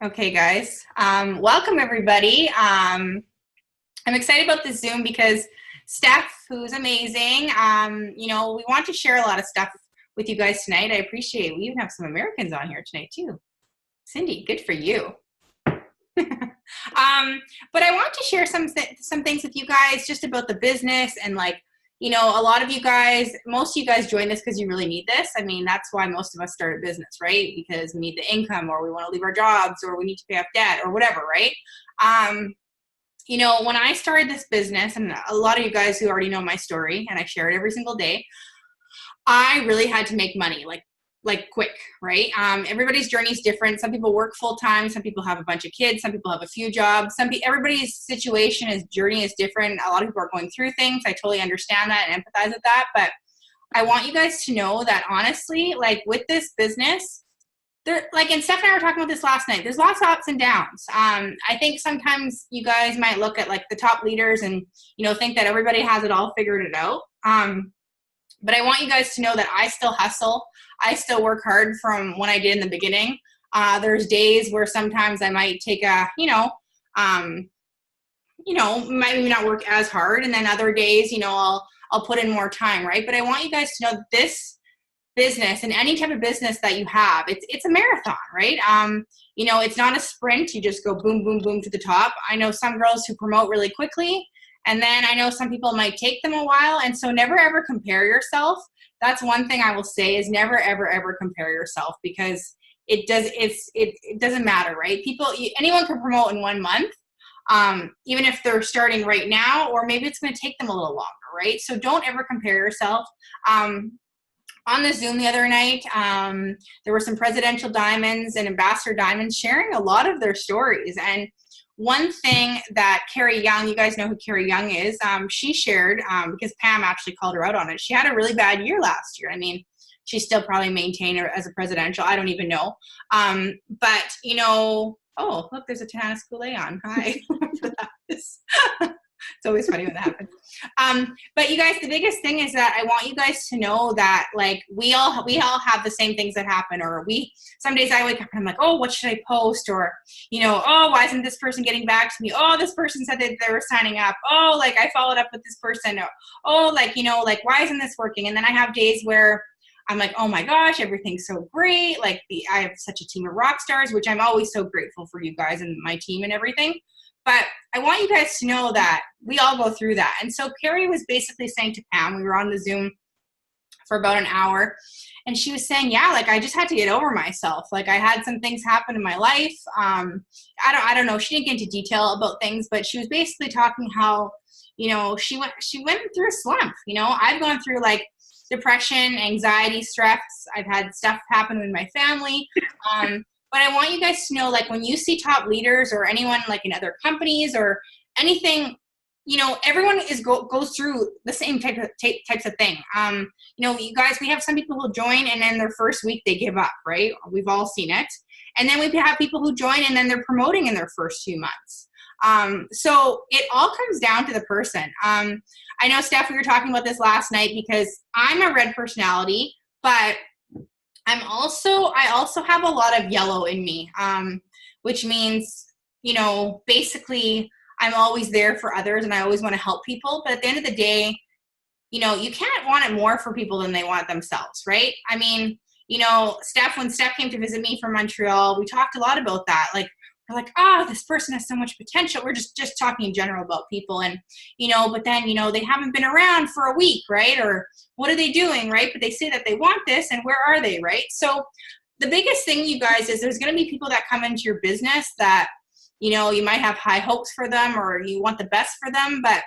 Okay, guys. Welcome, everybody. I'm excited about this Zoom because Steph, who's amazing, we want to share a lot of stuff with you guys tonight. I appreciate we even have some Americans on here tonight, too. Cindy, good for you. But I want to share some things with you guys just about the business and a lot of you guys, most of you guys join this because you really need this. I mean, that's why most of us start a business, right? Because we need the income or we want to leave our jobs or we need to pay off debt or whatever, right? When I started this business, and a lot of you guys who already know my story and I share it every single day, I really had to make money, like quick, right? Everybody's journey is different. Some people work full time. Some people have a bunch of kids. Some people have a few jobs. Everybody's journey is different. A lot of people are going through things. I totally understand that and empathize with that. But I want you guys to know that honestly, with this business, and Steph and I were talking about this last night, there's lots of ups and downs. I think sometimes you guys might look at the top leaders and, think that everybody has it all figured it out. But I want you guys to know that I still hustle. I still work hard from when I did in the beginning. There's days where sometimes I might take might maybe not work as hard. And then other days, I'll put in more time, right? But I want you guys to know that this business and any type of business that you have, it's a marathon, right? It's not a sprint. You just go boom, boom, boom to the top. I know some girls who promote really quickly. And then I know some people might take them a while. And so never, ever compare yourself. That's one thing I will say is never, ever, ever compare yourself because it doesn't matter, right? Anyone can promote in 1 month, even if they're starting right now, or maybe it's going to take them a little longer, right? So don't ever compare yourself. On the Zoom the other night, there were some presidential diamonds and ambassador diamonds sharing a lot of their stories. And one thing that Carrie Young, you guys know who Carrie Young is, she shared, because Pam actually called her out on it. She had a really bad year last year. I mean, she still probably maintained her as a presidential. I don't even know. Oh, look, there's a Tanana Schoolay on. Hi. It's always funny when that happens. But you guys, the biggest thing is that I want you guys to know that we all have the same things that happen, or some days I wake up and I'm like, oh, what should I post? Or, oh, why isn't this person getting back to me? Oh, this person said that they were signing up. Oh, I followed up with this person. Or, oh, why isn't this working? And then I have days where I'm like, oh my gosh, everything's so great. I have such a team of rock stars, which I'm always so grateful for you guys and my team and everything. But I want you guys to know that we all go through that. And so Carrie was basically saying to Pam, we were on the Zoom for about an hour, and she was saying, yeah, I just had to get over myself. I had some things happen in my life. I don't know. She didn't get into detail about things, but she was basically talking how, she went through a slump. I've gone through depression, anxiety, stress. I've had stuff happen with my family. But I want you guys to know, when you see top leaders or anyone in other companies or anything, everyone goes through the same types of thing. You guys, we have some people who join and then their first week they give up, right? We've all seen it. And then we have people who join and then they're promoting in their first few months. So it all comes down to the person. I know, Steph, we were talking about this last night because I'm a red personality, but I also have a lot of yellow in me, which means, basically I'm always there for others and I always want to help people. But at the end of the day, you can't want it more for people than they want themselves, right? I mean, when Steph came to visit me from Montreal, we talked a lot about that. We're oh, this person has so much potential. We're just talking in general about people. And, but then, they haven't been around for a week, right? Or what are they doing, right? But they say that they want this, and where are they, right? So the biggest thing, you guys, is there's going to be people that come into your business that, you might have high hopes for them or you want the best for them. But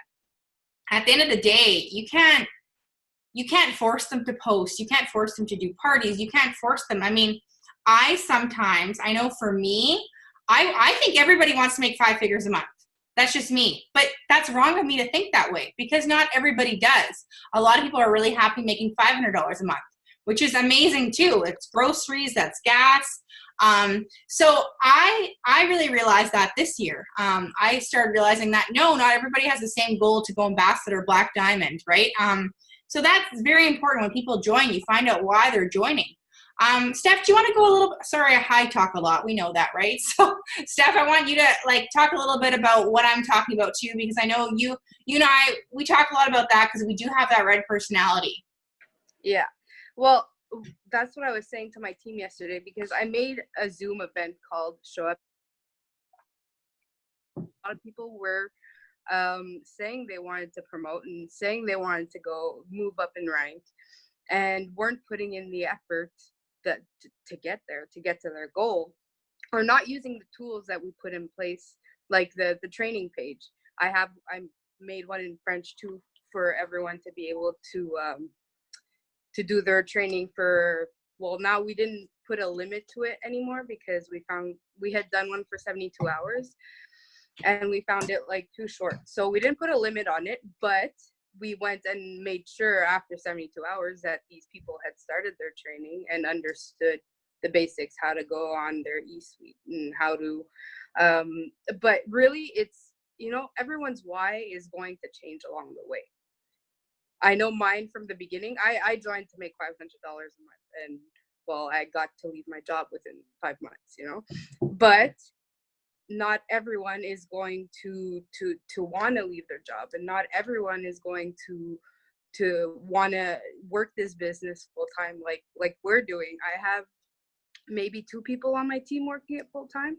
at the end of the day, you can't force them to post. You can't force them to do parties. You can't force them. I mean, I know for me, I think everybody wants to make 5 figures a month. That's just me. But that's wrong of me to think that way because not everybody does. A lot of people are really happy making $500 a month, which is amazing too. It's groceries, that's gas. So I really realized that this year. I started realizing that no, not everybody has the same goal to go ambassador Black Diamond, right? So that's very important. When people join, you find out why they're joining. Steph, do you want to go a little, sorry, I high talk a lot. We know that, right? So Steph, I want you to like talk a little bit about what I'm talking about too, because I know you and I, we talk a lot about that because we do have that red personality. Yeah. Well, that's what I was saying to my team yesterday, because I made a Zoom event called Show Up. A lot of people were saying they wanted to promote and saying they wanted to go move up in rank and weren't putting in the effort that to get there, to get to their goal, or not using the tools that we put in place, like the training page. I made one in French too, for everyone to be able to do their training for, well, now we didn't put a limit to it anymore, because we had done one for 72 hours and we found it like too short. So we didn't put a limit on it, but we went and made sure after 72 hours that these people had started their training and understood the basics, how to go on their eSuite and how to, but really it's, everyone's why is going to change along the way. I know mine from the beginning. I joined to make $500 a month, and well, I got to leave my job within 5 months, but not everyone is going to want to leave their job, and not everyone is going to want to work this business full time like we're doing. I have maybe 2 people on my team working it full time,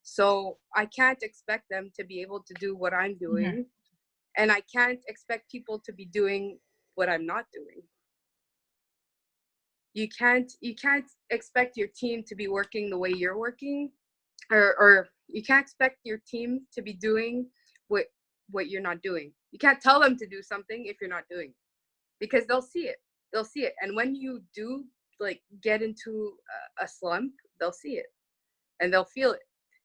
so I can't expect them to be able to do what I'm doing. Mm-hmm. And I can't expect people to be doing what I'm not doing. You can't expect your team to be working the way you're working, or you can't expect your team to be doing what you're not doing. You can't tell them to do something if you're not doing it, because they'll see it. They'll see it. And when you do like get into a slump, they'll see it and they'll feel it.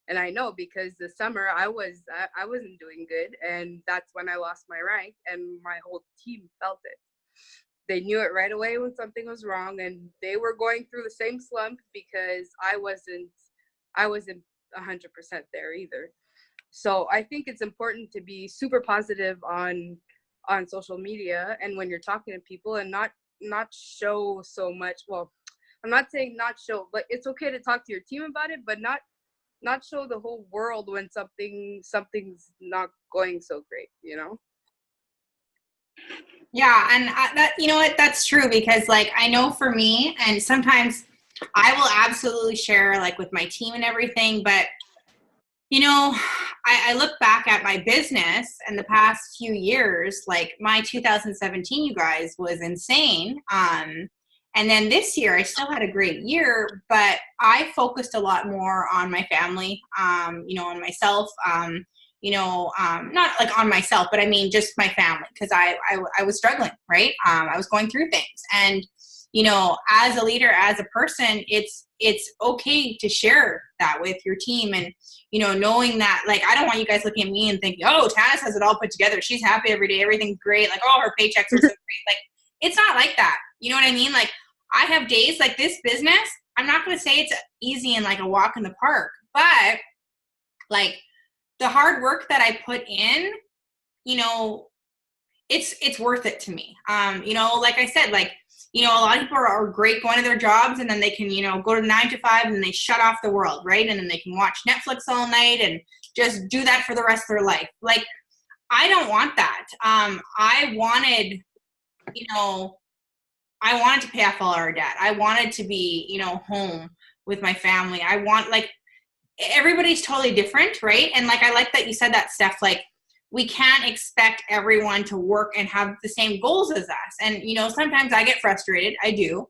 And I know, because the summer I wasn't doing good, and that's when I lost my rank, and my whole team felt it. They knew it right away when something was wrong, and they were going through the same slump because I wasn't 100% there either. So I think it's important to be super positive on social media, and when you're talking to people, and not show so much. Well, I'm not saying not show, but it's okay to talk to your team about it, but not show the whole world when something's not going so great, Yeah, and that, you know what, that's true, because like I know for me, and sometimes I will absolutely share like with my team and everything, but I look back at my business in the past few years, like my 2017, you guys, was insane. And then this year, I still had a great year, but I focused a lot more on my family, on myself, not like on myself, but I mean, just my family, because I was struggling, right? I was going through things. And, as a leader, as a person, it's okay to share that with your team. And, knowing that, like, I don't want you guys looking at me and thinking, oh, Tanis has it all put together. She's happy every day. Everything's great. Like, oh, her paychecks are so great. Like, it's not like that. You know what I mean? Like, I have days like this business. I'm not going to say it's easy and like a walk in the park, but like the hard work that I put in, it's worth it to me. Like I said, like, a lot of people are great going to their jobs, and then they can, go to 9 to 5 and they shut off the world, right? And then they can watch Netflix all night and just do that for the rest of their life. Like, I don't want that. I wanted to pay off all our debt. I wanted to be, home with my family. I want, like, everybody's totally different, right? And like, I like that you said that, Steph, like, we can't expect everyone to work and have the same goals as us. And, sometimes I get frustrated. I do,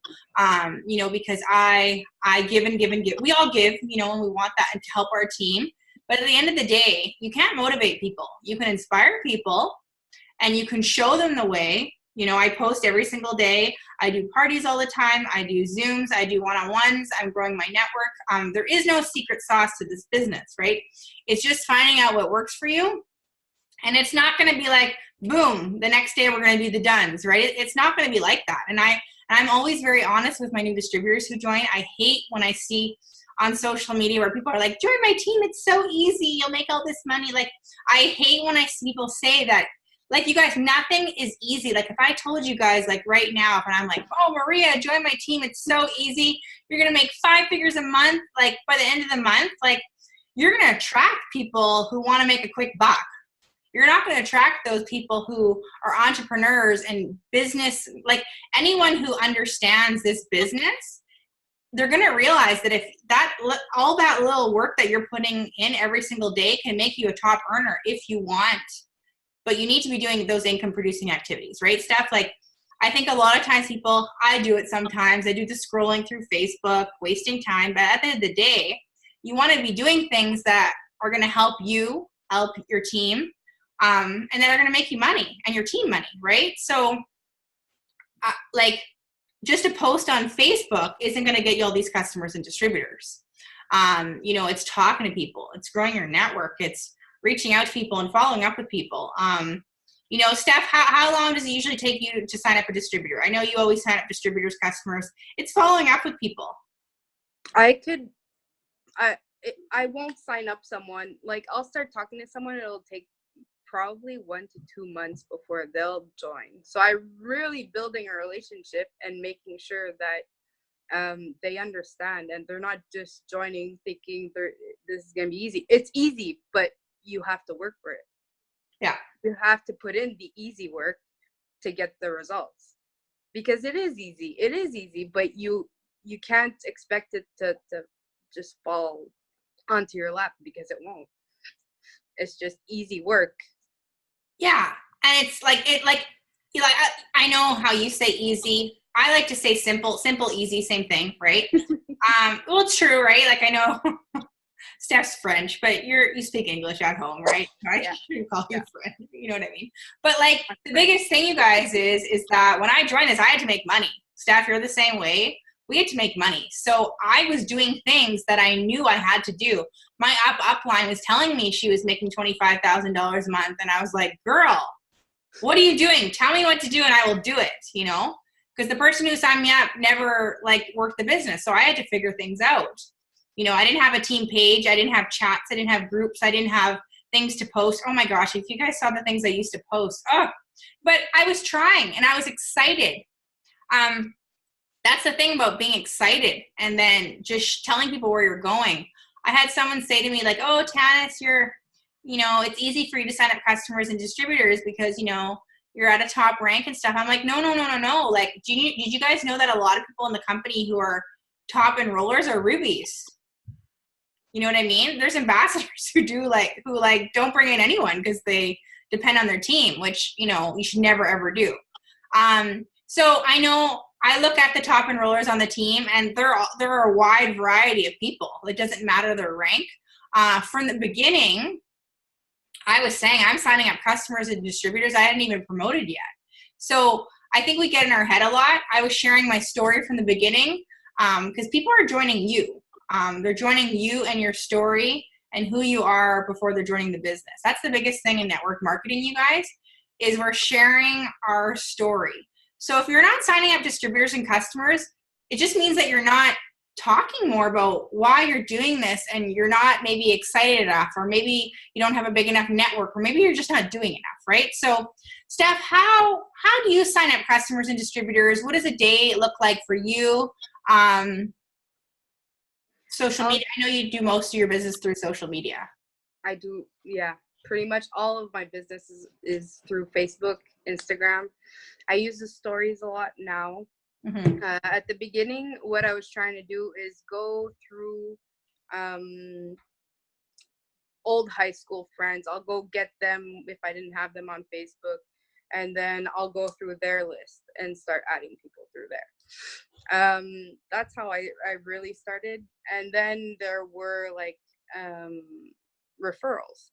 because I give and give and give. We all give, and we want that to help our team. But at the end of the day, you can't motivate people. You can inspire people, and you can show them the way. I post every single day. I do parties all the time. I do Zooms. I do one-on-ones. I'm growing my network. There is no secret sauce to this business, right? It's just finding out what works for you. And it's not going to be like, boom, the next day we're going to do the duns, right? It's not going to be like that. And I'm always very honest with my new distributors who join. I hate when I see on social media where people are like, join my team. It's so easy. You'll make all this money. Like, I hate when I see people say that, Like, you guys, nothing is easy. Like, if I told you guys, like, right now, and I'm like, oh, Maria, join my team, it's so easy, you're going to make 5 figures a month, like, by the end of the month, like, you're going to attract people who want to make a quick buck. You're not going to attract those people who are entrepreneurs and business, like, anyone who understands this business. They're going to realize that if that, all that little work that you're putting in every single day can make you a top earner if you want, but you need to be doing those income producing activities, right? Stuff like, I think a lot of times people, I do it sometimes, I do the scrolling through Facebook, wasting time, but at the end of the day, you want to be doing things that are going to help you, help your team, and that are going to make you money and your team money, right? So, like, just a post on Facebook isn't going to get you all these customers and distributors. You know, it's talking to people, it's growing your network, it's reaching out to people and following up with people. You know, Steph, how long does it usually take you to sign up a distributor? I know you always sign up distributors, customers. It's following up with people. I won't sign up someone. Like, I'll start talking to someone, it'll take probably 1 to 2 months before they'll join. So I'm really building a relationship and making sure that they understand, and they're not just joining thinking this is going to be easy. It's easy, but you have to work for it. Yeah. You have to put in the easy work to get the results, because it is easy. It is easy, but you can't expect it to just fall onto your lap, because it won't. It's just easy work. Yeah. And it's like, I know how you say easy. I like to say simple, easy, same thing, right? Well, it's true, right? Like, I know Steph's French, but you speak English at home, right? I shouldn't call you French. You know what I mean? But, like, the biggest thing, you guys, is that when I joined this, I had to make money. Steph, you're the same way. We had to make money. So I was doing things that I knew I had to do. My upline was telling me she was making $25,000 a month. And I was like, girl, what are you doing? Tell me what to do and I will do it, you know? Because the person who signed me up never, like, worked the business. So I had to figure things out. You know, I didn't have a team page. I didn't have chats. I didn't have groups. I didn't have things to post. Oh my gosh, if you guys saw the things I used to post. Oh, but I was trying and I was excited. That's the thing about being excited and then just telling people where you're going. I had someone say to me, like, oh, Tanis, it's easy for you to sign up customers and distributors because, you're at a top rank and stuff. I'm like, no. Like, did you guys know that a lot of people in the company who are top enrollers are rubies? You know what I mean? There's ambassadors who don't bring in anyone because they depend on their team, which, you should never, ever do. So I know I look at the top enrollers on the team, and there are a wide variety of people. It doesn't matter their rank. From the beginning, I was saying I'm signing up customers and distributors I hadn't even promoted yet. So I think we get in our head a lot. I was sharing my story from the beginning because people are joining you. They're joining you and your story and who you are before they're joining the business. That's the biggest thing in network marketing, you guys, is we're sharing our story. So if you're not signing up distributors and customers, it just means that you're not talking more about why you're doing this, and you're not maybe excited enough, or maybe you don't have a big enough network, or maybe you're just not doing enough, right? So Steph, how do you sign up customers and distributors? What does a day look like for you? Social media, I know you do most of your business through social media. I do, yeah. Pretty much all of my business is through Facebook, Instagram. I use the stories a lot now. Mm-hmm. At the beginning, what I was trying to do is go through old high school friends. I'll go get them if I didn't have them on Facebook, and then I'll go through their list and start adding people through there. That's how I really started. And then there were like referrals.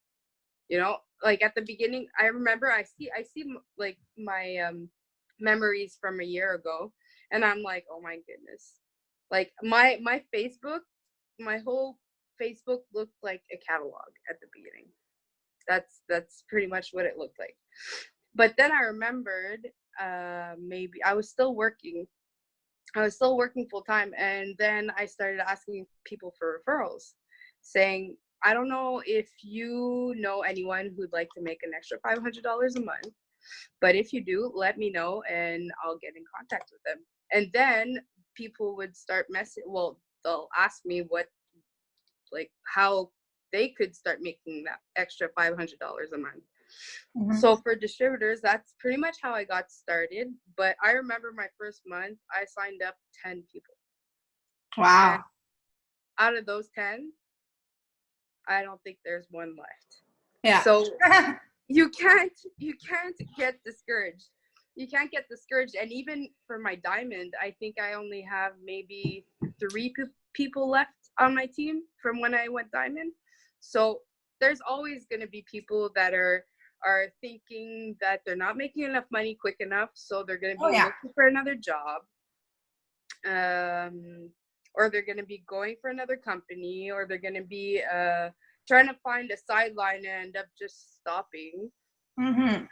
Like at the beginning, I remember I see like my memories from a year ago, and I'm like, oh my goodness, like my Facebook, my whole Facebook looked like a catalog at the beginning. That's pretty much what it looked like. But then I remembered maybe I was still working full time, and then I started asking people for referrals, saying, I don't know if you know anyone who'd like to make an extra $500 a month. But if you do, let me know and I'll get in contact with them. And then people would start they'll ask me how they could start making that extra $500 a month. Mm-hmm. So for distributors, that's pretty much how I got started. But I remember my first month, I signed up 10 people. Wow. And out of those 10, I don't think there's one left. Yeah. So you can't get discouraged. You can't get discouraged. And even for my diamond, I think I only have maybe 3 people left on my team from when I went diamond. So there's always going to be people that are thinking that they're not making enough money quick enough, so they're going to be looking for another job, or they're going to be going for another company, or they're going to be trying to find a sideline and end up just stopping. Mm-hmm.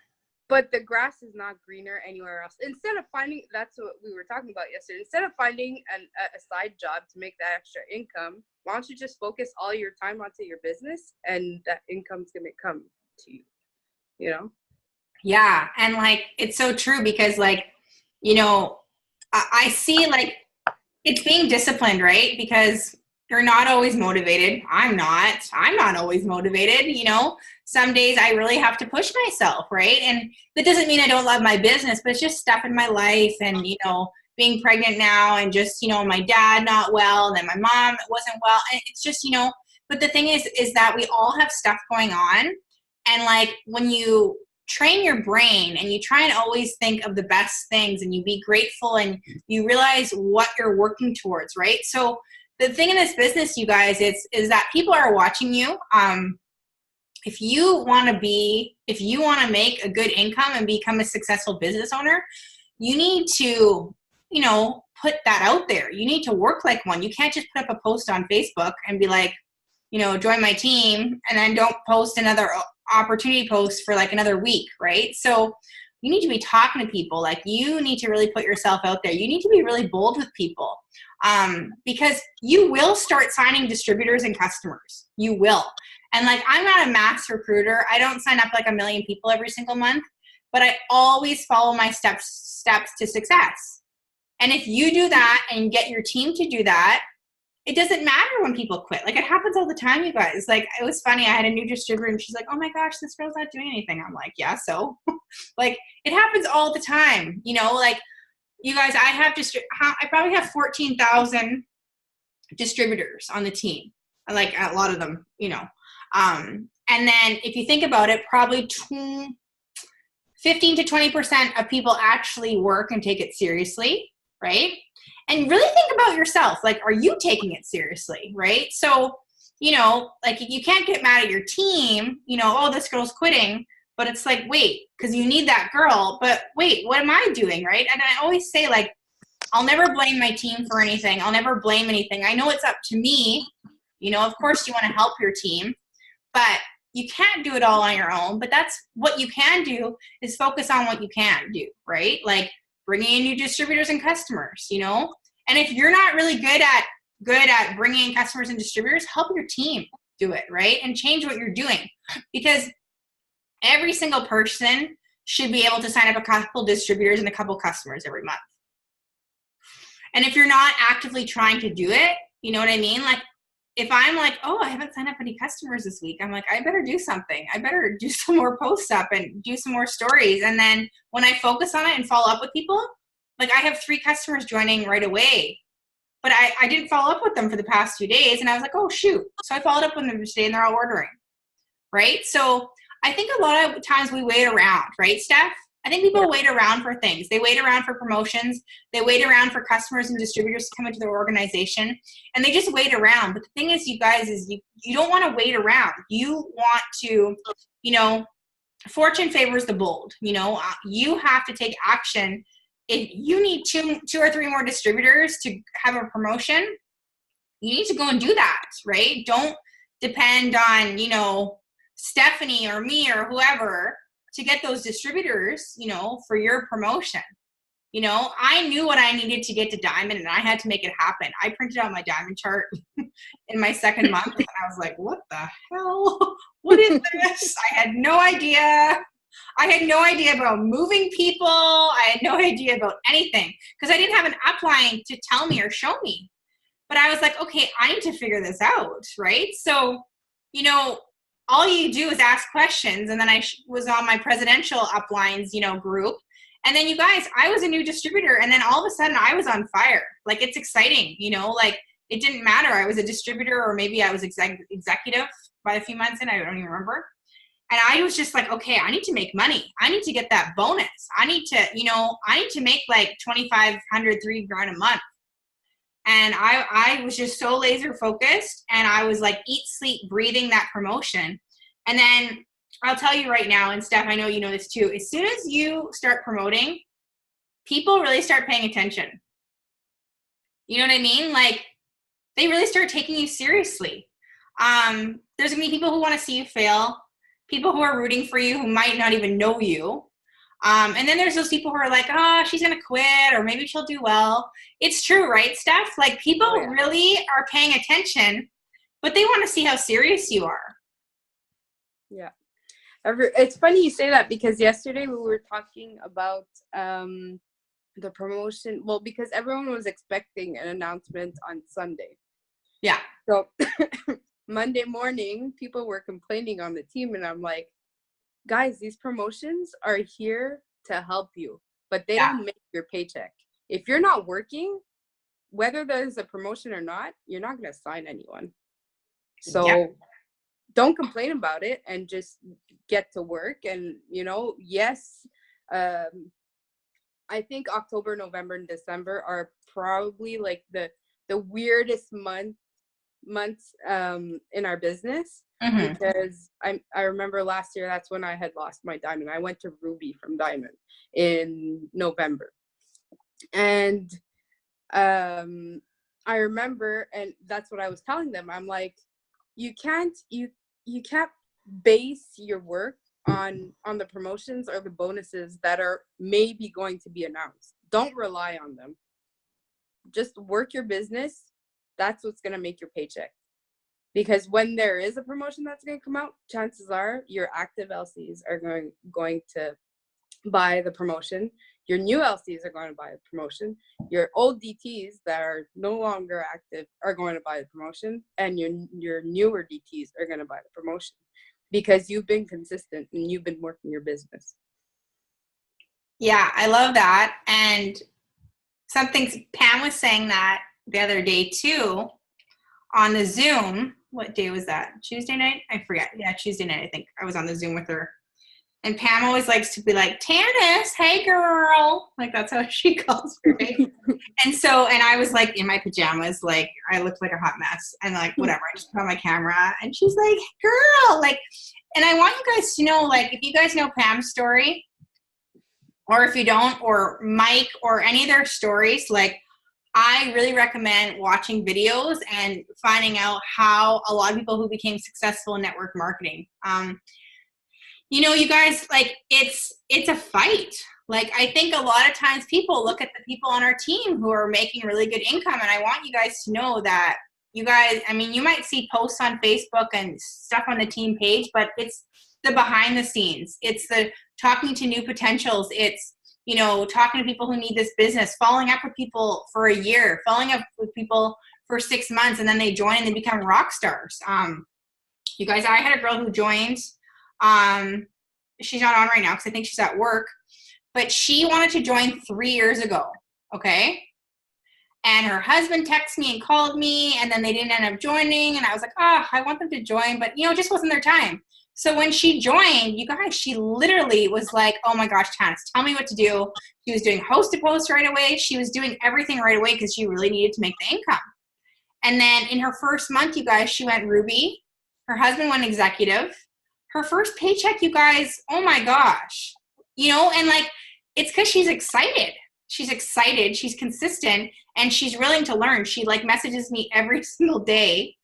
But the grass is not greener anywhere else. Instead of finding, that's what we were talking about yesterday, instead of finding a side job to make that extra income, why don't you just focus all your time onto your business, and that income's going to come to you, you know? Yeah. And like, it's so true because like, you know, I see like it's being disciplined, right? Because you're not always motivated. I'm not always motivated. You know, some days I really have to push myself, right? And that doesn't mean I don't love my business, but it's just stuff in my life, and, you know, being pregnant now, and just, you know, my dad not well, and then my mom wasn't well. And it's just, you know, but the thing is that we all have stuff going on. And like when you train your brain and you try and always think of the best things, and you be grateful, and you realize what you're working towards, right? So the thing in this business, you guys, is that people are watching you. If you want to make a good income and become a successful business owner, you need to, you know, put that out there. You need to work like one. You can't just put up a post on Facebook and be like, you know, join my team, and then don't post another opportunity post for like another week, right? So you need to be talking to people. Like, you need to really put yourself out there. You need to be really bold with people, because you will start signing distributors and customers. You will. And like, I'm not a mass recruiter. I don't sign up like 1 million people every single month, but I always follow my steps to success. And if you do that and get your team to do that, it doesn't matter when people quit. Like, it happens all the time, you guys. Like, it was funny. I had a new distributor, and she's like, oh my gosh, this girl's not doing anything. I'm like, yeah, so like, it happens all the time. You know, like, you guys, I probably have 14,000 distributors on the team. Like, a lot of them, you know. And then if you think about it, probably 15 to 20% of people actually work and take it seriously, right? And really think about yourself. Like, are you taking it seriously, right? So, you know, like, you can't get mad at your team, you know, oh, this girl's quitting. But it's like, wait, because you need that girl. But wait, what am I doing, right? And I always say, like, I'll never blame my team for anything. I'll never blame anything. I know it's up to me. You know, of course you want to help your team, but you can't do it all on your own. But that's what you can do, is focus on what you can do, right? Like, bringing in new distributors and customers, you know? And if you're not really good at bringing in customers and distributors, help your team do it, right? And change what you're doing, because every single person should be able to sign up a couple distributors and a couple customers every month. And if you're not actively trying to do it, you know what I mean? Like, if I'm like, oh, I haven't signed up any customers this week, I'm like, I better do something. I better do some more posts up and do some more stories. And then when I focus on it and follow up with people, like, I have 3 customers joining right away, but I didn't follow up with them for the past 2 days. And I was like, oh, shoot. So I followed up with them today, and they're all ordering, right? So I think a lot of times we wait around, right, Steph? I think people wait around for things. They wait around for promotions. They wait around for customers and distributors to come into their organization, and they just wait around. But the thing is, you guys, is you don't want to wait around. You want to, you know, fortune favors the bold. You know, you have to take action. If you need two or 3 more distributors to have a promotion, you need to go and do that, right? Don't depend on, you know, Stephanie or me or whoever to get those distributors, you know, for your promotion. You know, I knew what I needed to get to diamond, and I had to make it happen. I printed out my diamond chart in my second month, and I was like, what the hell? What is this? I had no idea. I had no idea about moving people. I had no idea about anything because I didn't have an upline to tell me or show me. But I was like, okay, I need to figure this out, right? So, you know, all you do is ask questions. And then I was on my presidential uplines, you know, group. And then you guys, I was a new distributor. And then all of a sudden I was on fire. Like, it's exciting, you know, like it didn't matter. I was a distributor or maybe I was executive by a few months in. I don't even remember. And I was just like, okay, I need to make money. I need to get that bonus. I need to, you know, I need to make like 2,500, $3,000 a month. And I was just so laser focused, and I was like, eat, sleep, breathing that promotion. And then I'll tell you right now, and Steph, I know you know this too, as soon as you start promoting, people really start paying attention. You know what I mean? Like, they really start taking you seriously. There's gonna be people who want to see you fail, people who are rooting for you who might not even know you. And then there's those people who are like, oh, she's going to quit, or maybe she'll do well. It's true, right, Steph? Like, people really are paying attention, but they want to see how serious you are. Yeah. It's funny you say that, because yesterday we were talking about the promotion. Well, because everyone was expecting an announcement on Sunday. Yeah. So Monday morning, people were complaining on the team, and I'm like, guys, these promotions are here to help you, but they don't make your paycheck. If you're not working, whether there's a promotion or not, you're not going to sign anyone. So don't complain about it and just get to work. And, you know, yes, I think October, November, and December are probably like the weirdest months in our business. Mm-hmm. Because I remember last year, that's when I had lost my diamond. I went to Ruby from Diamond in November. And I remember, and that's what I was telling them. I'm like, you can't base your work on the promotions or the bonuses that are maybe going to be announced. Don't rely on them. Just work your business. That's what's going to make your paycheck. Because when there is a promotion that's going to come out, chances are your active LCs are going to buy the promotion. Your new LCs are going to buy the promotion. Your old DTs that are no longer active are going to buy the promotion. And your newer DTs are going to buy the promotion. Because you've been consistent and you've been working your business. Yeah, I love that. And Pam was saying that the other day too, on the Zoom. What day was that? Tuesday night? I forget. Yeah, Tuesday night, I think. I was on the Zoom with her. And Pam always likes to be like, Tannis, hey girl. Like, that's how she calls her. Right? And I was like in my pajamas, like I looked like a hot mess. And like, whatever, I just put on my camera. And she's like, girl, like, and I want you guys to know, like, if you guys know Pam's story, or if you don't, or Mike, or any of their stories, like, I really recommend watching videos and finding out how a lot of people who became successful in network marketing. You know, you guys, like, it's a fight. Like, I think a lot of times people look at the people on our team who are making really good income, and I want you guys to know that you guys, I mean, you might see posts on Facebook and stuff on the team page, but it's the behind the scenes. It's the talking to new potentials. It's, you know, talking to people who need this business, following up with people for a year, following up with people for 6 months, and then they join and they become rock stars. You guys, I had a girl who joined. She's not on right now because I think she's at work, but she wanted to join 3 years ago, okay? And her husband texted me and called me, and then they didn't end up joining, and I was like, I want them to join, but, you know, it just wasn't their time. So when she joined, you guys, she literally was like, oh my gosh, Tannis, tell me what to do. She was doing host to post right away. She was doing everything right away because she really needed to make the income. And then in her first month, you guys, she went Ruby. Her husband went executive. Her first paycheck, you guys, oh my gosh. You know, and like, it's because she's excited. She's excited. She's consistent. And she's willing to learn. She like messages me every single day.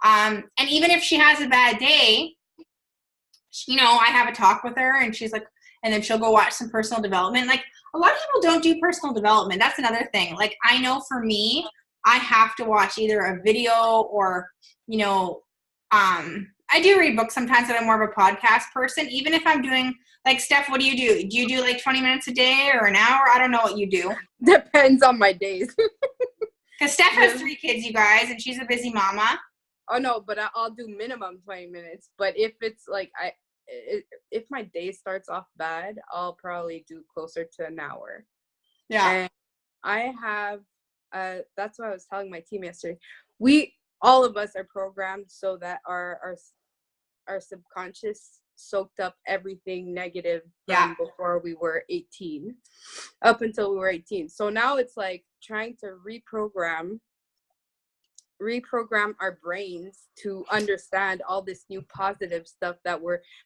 And even if she has a bad day, you know, I have a talk with her and she's like, and then she'll go watch some personal development. Like, a lot of people don't do personal development. That's another thing. Like, I know for me, I have to watch either a video or, you know, I I do read books sometimes, that I'm more of a podcast person. Even if I'm doing, like, Steph, what do you do? Do you do like 20 minutes a day or an hour? I don't know what you do. Depends on my days. Because Steph has 3 kids, you guys, and she's a busy mama. Oh no, but I'll do minimum 20 minutes. But if it's like if my day starts off bad, I'll probably do closer to an hour. Yeah. And I have that's what I was telling my team yesterday. All of us are programmed so that our subconscious soaked up everything negative from before we were 18, up until we were 18. So now it's like trying to reprogram our brains to understand all this new positive stuff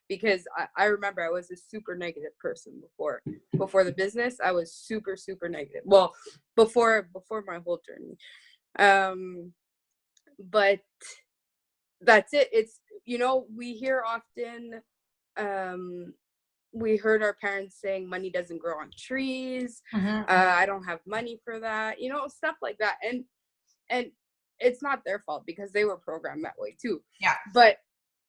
because I remember I was a super negative person before the business. I was super, super negative. Well, before my whole journey. But that's it. It's, we hear often, we heard our parents saying money doesn't grow on trees. I don't have money for that, stuff like that. And it's not their fault because they were programmed that way too. Yeah. But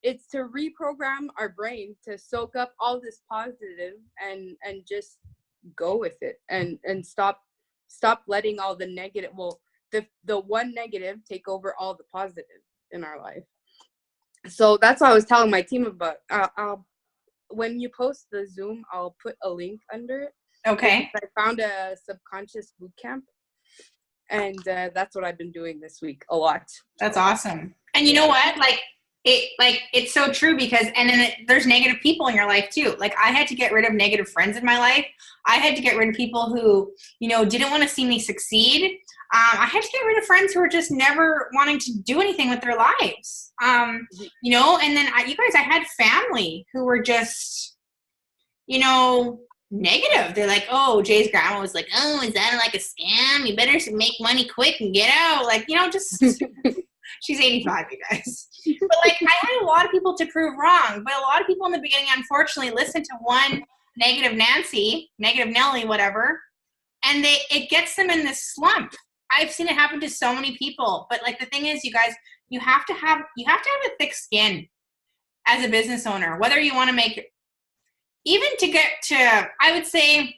it's to reprogram our brain to soak up all this positive and just go with it and stop letting all the negative, the one negative take over all the positive in our life. So that's what I was telling my team about. When you post the Zoom, I'll put a link under it. Okay. I found a subconscious boot camp. And that's what I've been doing this week a lot. That's awesome. And you know what? It's so true because, and then there's negative people in your life too. Like, I had to get rid of negative friends in my life. I had to get rid of people who, didn't want to see me succeed. I had to get rid of friends who were just never wanting to do anything with their lives. And then I had family who were just, negative. They're like, oh, Jay's grandma was like, oh, is that like a scam? You better make money quick and get out. Like, just she's 85, you guys. But I had a lot of people to prove wrong. But a lot of people in the beginning, unfortunately, listened to one negative Nancy, negative Nelly, whatever, and it gets them in this slump. I've seen it happen to so many people. But the thing is, you guys, you have to have a thick skin as a business owner, whether you want to make, even to get to, I would say,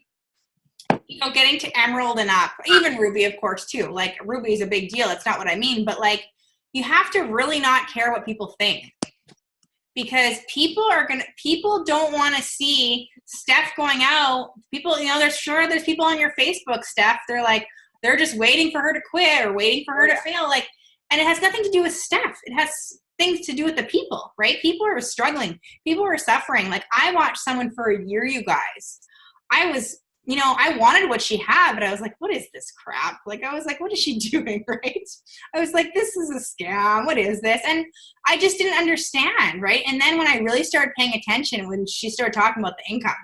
getting to emerald and up, even ruby, of course, too. Like, ruby is a big deal. It's not what I mean, but you have to really not care what people think, because people don't want to see Steph going out. People, there's people on your Facebook, Steph. They're just waiting for her to quit or waiting for her to fail. And it has nothing to do with Steph. It has things to do with the people, right? People are struggling. People are suffering. I watched someone for a year, you guys. I was, I wanted what she had, but I was like, what is this crap? I was like, what is she doing, right? I was like, this is a scam. What is this? And I just didn't understand, right? And then when I really started paying attention, when she started talking about the income,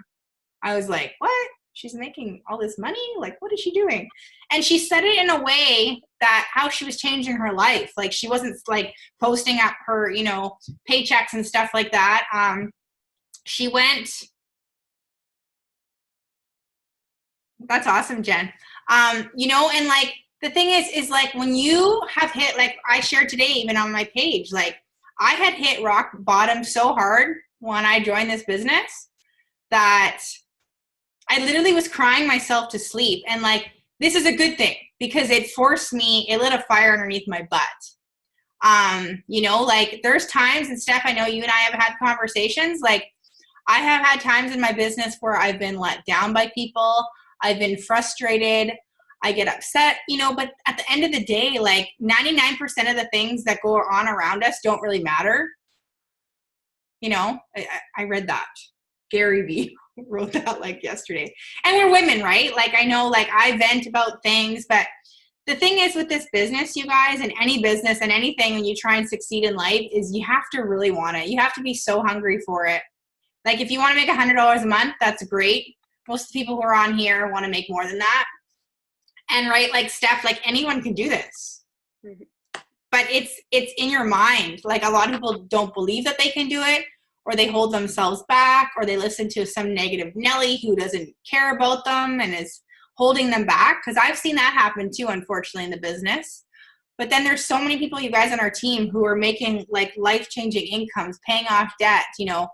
I was like, what? She's making all this money? What is she doing? And she said it in a way that how she was changing her life. She wasn't posting up her, paychecks and stuff like that. She went, that's awesome, Jen. And the thing is when you have hit, I shared today, even on my page, I had hit rock bottom so hard when I joined this business that I literally was crying myself to sleep. And this is a good thing because it lit a fire underneath my butt. There's times, and Steph, I know you and I have had conversations. I have had times in my business where I've been let down by people. I've been frustrated. I get upset, but at the end of the day, 99% of the things that go on around us don't really matter. I read that. Gary Vee wrote that yesterday. And we're women, right? I know I vent about things, but the thing is with this business, you guys, and any business and anything, when you try and succeed in life, is you have to really want it. You have to be so hungry for it. If you want to make $100 a month, that's great. Most of the people who are on here want to make more than that. And right, Steph, anyone can do this. Mm-hmm. But it's in your mind. A lot of people don't believe that they can do it, or they hold themselves back, or they listen to some negative Nelly who doesn't care about them and is holding them back. Because I've seen that happen too, unfortunately, in the business. But then there's so many people, you guys on our team, who are making like life-changing incomes, paying off debt, you know,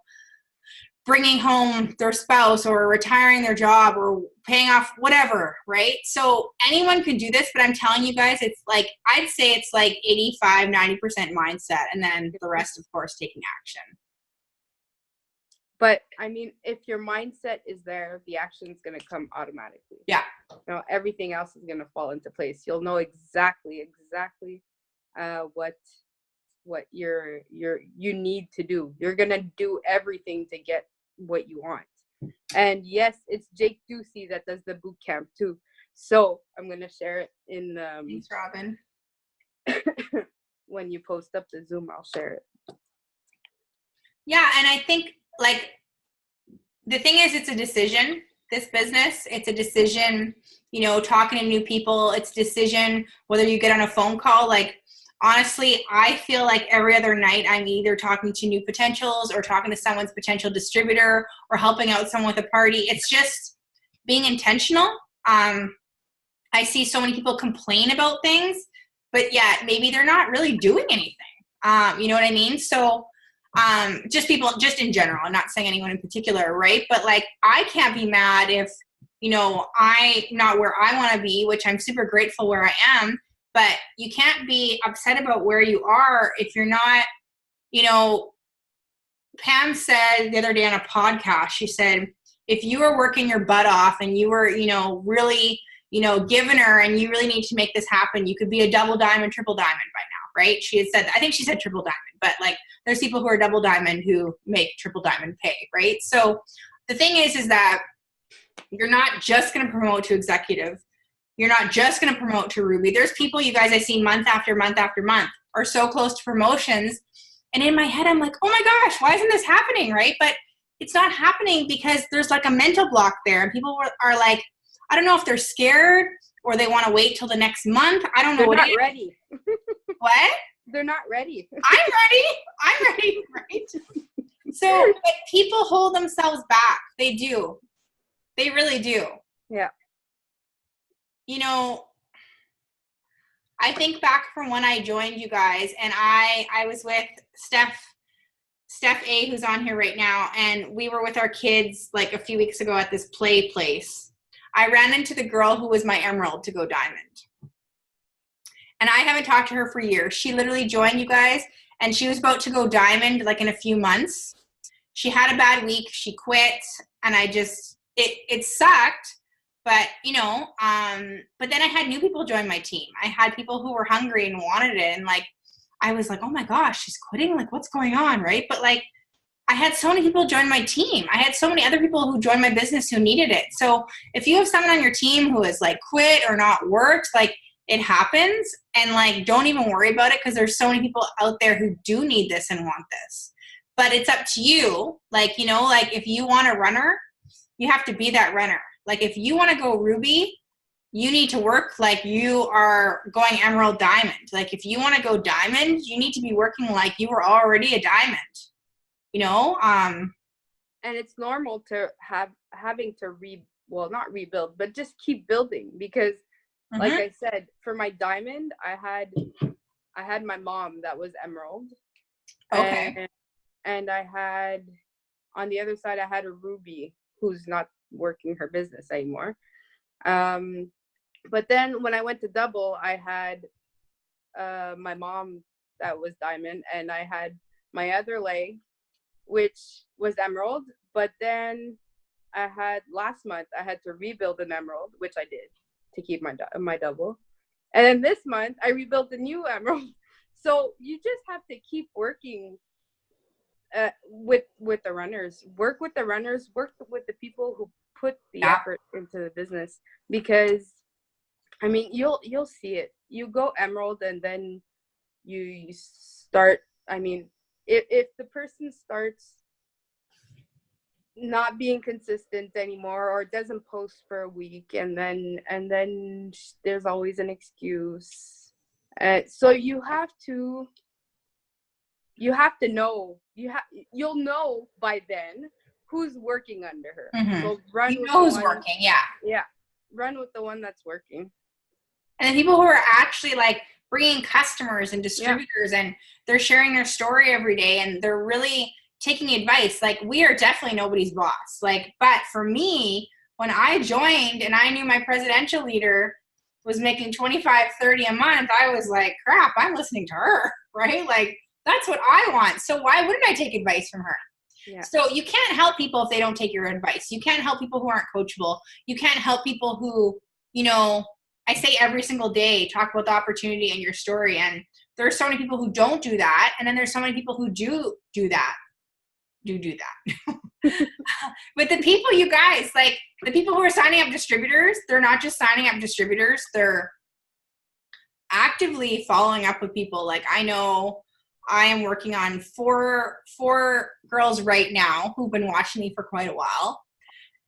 bringing home their spouse or retiring their job or paying off whatever, right? So anyone can do this, but I'm telling you guys, it's like, I'd say it's like 85, 90% mindset, and then the rest, of course, taking action. But I mean, if your mindset is there, the action is going to come automatically. Yeah. You know, everything else is going to fall into place. You'll know exactly what you need to do. You're going to do everything to get what you want. And yes, it's Jake Ducey that does the boot camp too. So I'm going to share it in Thanks, Robin. when you post up the Zoom, I'll share it. Yeah, and I think like the thing is, it's a decision. This business, it's a decision, you know, talking to new people, it's a decision whether you get on a phone call. Like, honestly, I feel like every other night I'm either talking to new potentials or talking to someone's potential distributor or helping out someone with a party. It's just being intentional. I see so many people complain about things, but yet maybe they're not really doing anything. You know what I mean? So just people, just in general, I'm not saying anyone in particular, right? But like, I can't be mad if, you know, I'm not where I want to be, which I'm super grateful where I am, but you can't be upset about where you are if you're not, you know. Pam said the other day on a podcast, she said, if you were working your butt off and you were, you know, really, you know, giving her and you really need to make this happen, you could be a double diamond, triple diamond by now, right? She had said, I think she said triple diamond, but like there's people who are double diamond who make triple diamond pay, right? So the thing is that you're not just going to promote to executive. You're not just going to promote to Ruby. There's people, you guys, I see month after month after month are so close to promotions. And in my head, I'm like, oh my gosh, why isn't this happening, right? But it's not happening because there's like a mental block there. And people are like, I don't know if they're scared or they want to wait till the next month. I don't know. They're not ready. What? They're not ready. I'm ready, right? So but people hold themselves back. They do. They really do. Yeah. You know, I think back from when I joined you guys, and I was with Steph A, who's on here right now, and we were with our kids like a few weeks ago at this play place. I ran into the girl who was my emerald to go diamond. And I haven't talked to her for years. She literally joined you guys, and she was about to go diamond like in a few months. She had a bad week. She quit, and I just, it sucked. But, you know, but then I had new people join my team. I had people who were hungry and wanted it. And like, I was like, oh my gosh, she's quitting? Like, what's going on, right? But like, I had so many people join my team. I had so many other people who joined my business who needed it. So if you have someone on your team who has like quit or not worked, like it happens. And like, don't even worry about it, because there's so many people out there who do need this and want this. But it's up to you. Like, you know, like if you want a runner, you have to be that runner. Like if you want to go Ruby, you need to work like you are going Emerald Diamond. Like if you want to go Diamond, you need to be working like you were already a Diamond. You know? And it's normal to having to not rebuild, but just keep building, because like I said, for my Diamond, I had my mom that was Emerald. Okay. And I had, on the other side, I had a Ruby who's not working her business anymore. But then when I went to double, I had my mom that was Diamond, and I had my other leg, which was Emerald. But then I had, last month, I had to rebuild an Emerald, which I did to keep my double. And then this month, I rebuilt a new Emerald. So you just have to keep working with the runners. Work with the runners. Work with the people who put the effort into the business. Because, I mean, you'll see it. You go Emerald, and then you start. I mean, if the person starts not being consistent anymore, or doesn't post for a week, and then there's always an excuse. So you have to know. You'll know by then who's working under her. So run. You know who's working. Yeah. Yeah. Run with the one that's working. And the people who are actually like bringing customers and distributors, and they're sharing their story every day, and they're really taking advice. Like, we are definitely nobody's boss. Like, but for me, when I joined and I knew my presidential leader was making 25, 30 a month, I was like, crap, I'm listening to her, right? Like, that's what I want. So why wouldn't I take advice from her? Yeah. So you can't help people if they don't take your advice. You can't help people who aren't coachable. You can't help people who, you know, I say every single day, talk about the opportunity and your story. And there are so many people who don't do that. And then there's so many people who do that. But the people, you guys, like the people who are signing up distributors, they're not just signing up distributors. They're actively following up with people. Like, I know I am working on four girls right now who've been watching me for quite a while.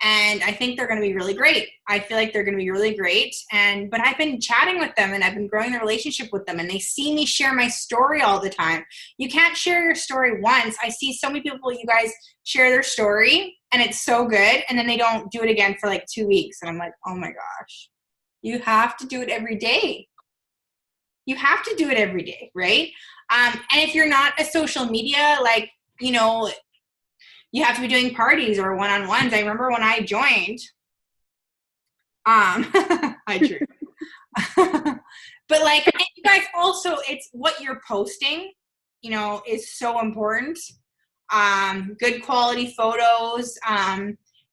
And I think they're going to be really great. I feel like they're going to be really great. But I've been chatting with them and I've been growing the relationship with them, and they see me share my story all the time. You can't share your story once. I see so many people, you guys share their story and it's so good, and then they don't do it again for like 2 weeks. And I'm like, oh my gosh, you have to do it every day. You have to do it every day, right? And if you're not a social media, like, you know, you have to be doing parties or one-on-ones. I remember when I joined, I drew. But like, you guys also, it's what you're posting, you know, is so important. Good quality photos.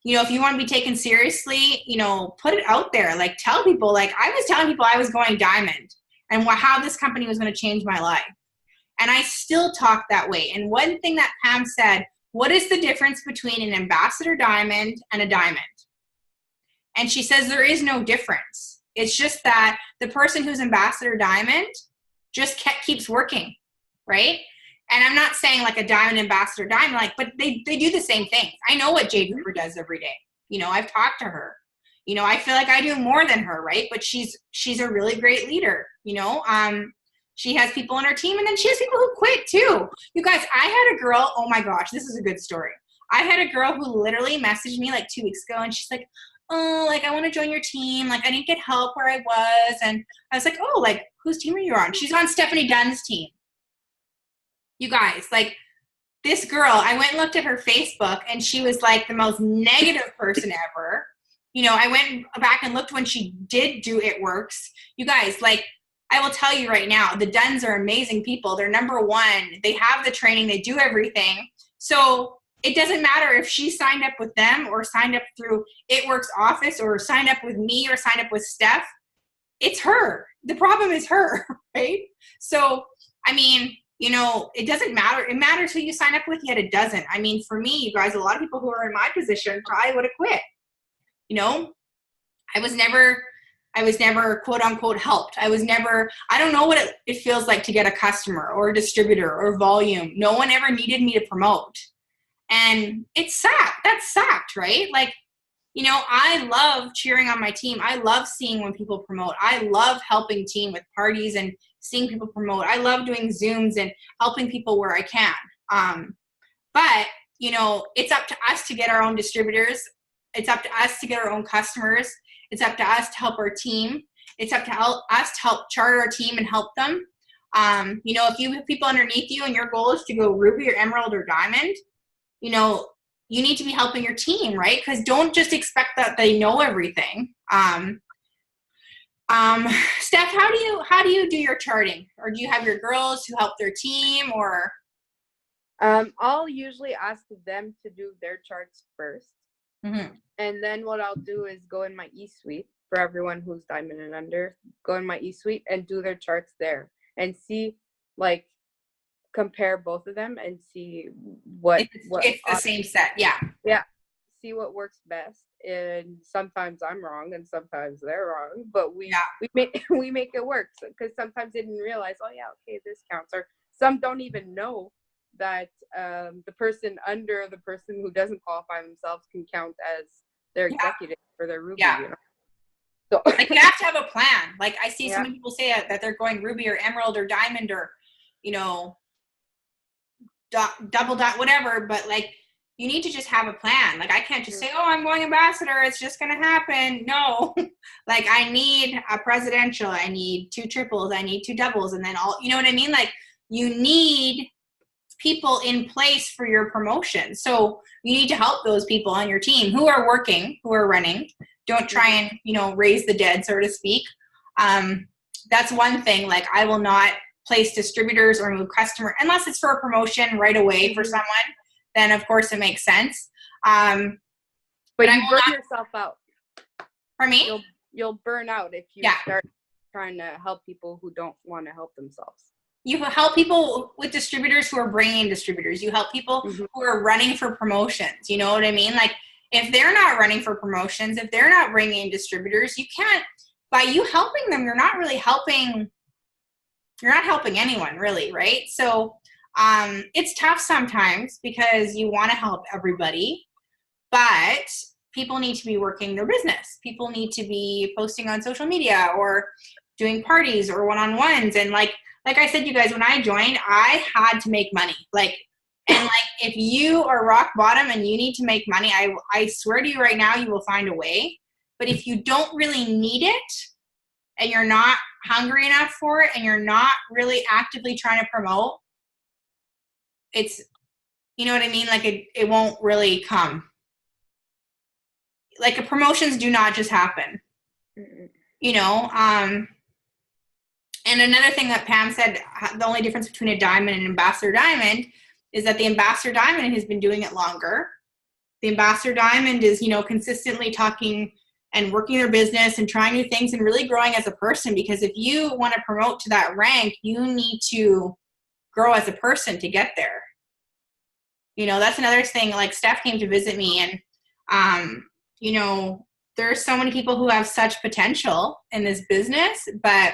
You know, if you want to be taken seriously, you know, put it out there. Like, tell people, like I was telling people I was going diamond and how this company was going to change my life. And I still talk that way. And one thing that Pam said, what is the difference between an ambassador diamond and a diamond? And she says there is no difference. It's just that the person who's ambassador diamond just keeps working, right? And I'm not saying like a diamond ambassador diamond, like, but they do the same thing. I know what Jade Cooper does every day. You know, I've talked to her. You know, I feel like I do more than her, right? But she's a really great leader, you know. She has people on her team, and then she has people who quit too. You guys, I had a girl, oh my gosh, this is a good story. I had a girl who literally messaged me like 2 weeks ago, and she's like, oh, like, I want to join your team. Like, I didn't get help where I was. And I was like, oh, like, whose team are you on? She's on Stephanie Dunn's team. You guys, like, this girl, I went and looked at her Facebook, and she was like the most negative person ever. You know, I went back and looked when she did do It Works. You guys, like, I will tell you right now, the Dunns are amazing people. They're number one. They have the training. They do everything. So it doesn't matter if she signed up with them or signed up through It Works office or signed up with me or signed up with Steph. It's her. The problem is her, right? So, I mean, you know, it doesn't matter. It matters who you sign up with, yet it doesn't. I mean, for me, you guys, a lot of people who are in my position probably would have quit. You know, I was never quote unquote helped. I don't know what it feels like to get a customer or a distributor or volume. No one ever needed me to promote. And it sucked. That sucked, right? Like, you know, I love cheering on my team. I love seeing when people promote. I love helping team with parties and seeing people promote. I love doing Zooms and helping people where I can. But, you know, it's up to us to get our own distributors. It's up to us to get our own customers. It's up to us to help our team. It's up to us to help chart our team and help them. You know, if you have people underneath you and your goal is to go ruby or emerald or diamond, you know, you need to be helping your team, right? Because don't just expect that they know everything. Steph, how do you do your charting? Or do you have your girls who help their team, or? I'll usually ask them to do their charts first. Mm-hmm. And then what I'll do is go in my e-suite for everyone who's diamond and under, go in my e-suite and do their charts there and see, like, compare both of them and see what it's the same set. Yeah. See what works best. And sometimes I'm wrong and sometimes they're wrong, but we make it work. Because sometimes they didn't realize, oh yeah, okay, this counts. Or some don't even know that the person under the person who doesn't qualify themselves can count as their executive for their ruby. You know? So like, you have to have a plan. Like, I see so many people say that they're going ruby or emerald or diamond or, you know, double dot, whatever. But like, you need to just have a plan. Like, I can't just say, oh, I'm going ambassador, it's just going to happen. No. Like, I need a presidential, I need 2 triples, I need 2 doubles, and then all, you know what I mean? Like, you need people in place for your promotion. So you need to help those people on your team who are working, who are running. Don't try and, you know, raise the dead, so to speak. That's one thing. Like, I will not place distributors or move customer unless it's for a promotion right away for someone. Then of course it makes sense. But you burn yourself out. For me? You'll burn out if you start trying to help people who don't want to help themselves. You help people with distributors who are bringing in distributors. You help people who are running for promotions. You know what I mean? Like, if they're not running for promotions, if they're not bringing in distributors, you can't, by you helping them, you're not really helping, you're not helping anyone really, right? So it's tough sometimes because you want to help everybody, but people need to be working their business. People need to be posting on social media or doing parties or one-on-ones. And like I said, you guys, when I joined, I had to make money. And if you are rock bottom and you need to make money, I swear to you right now, you will find a way. But if you don't really need it and you're not hungry enough for it and you're not really actively trying to promote, it's, you know what I mean? Like, it won't really come. Like, promotions do not just happen, you know? And another thing that Pam said, the only difference between a diamond and an ambassador diamond is that the ambassador diamond has been doing it longer. The ambassador diamond is, you know, consistently talking and working their business and trying new things and really growing as a person, because if you want to promote to that rank, you need to grow as a person to get there. You know, that's another thing. Like, Steph came to visit me, and you know, there's so many people who have such potential in this business, but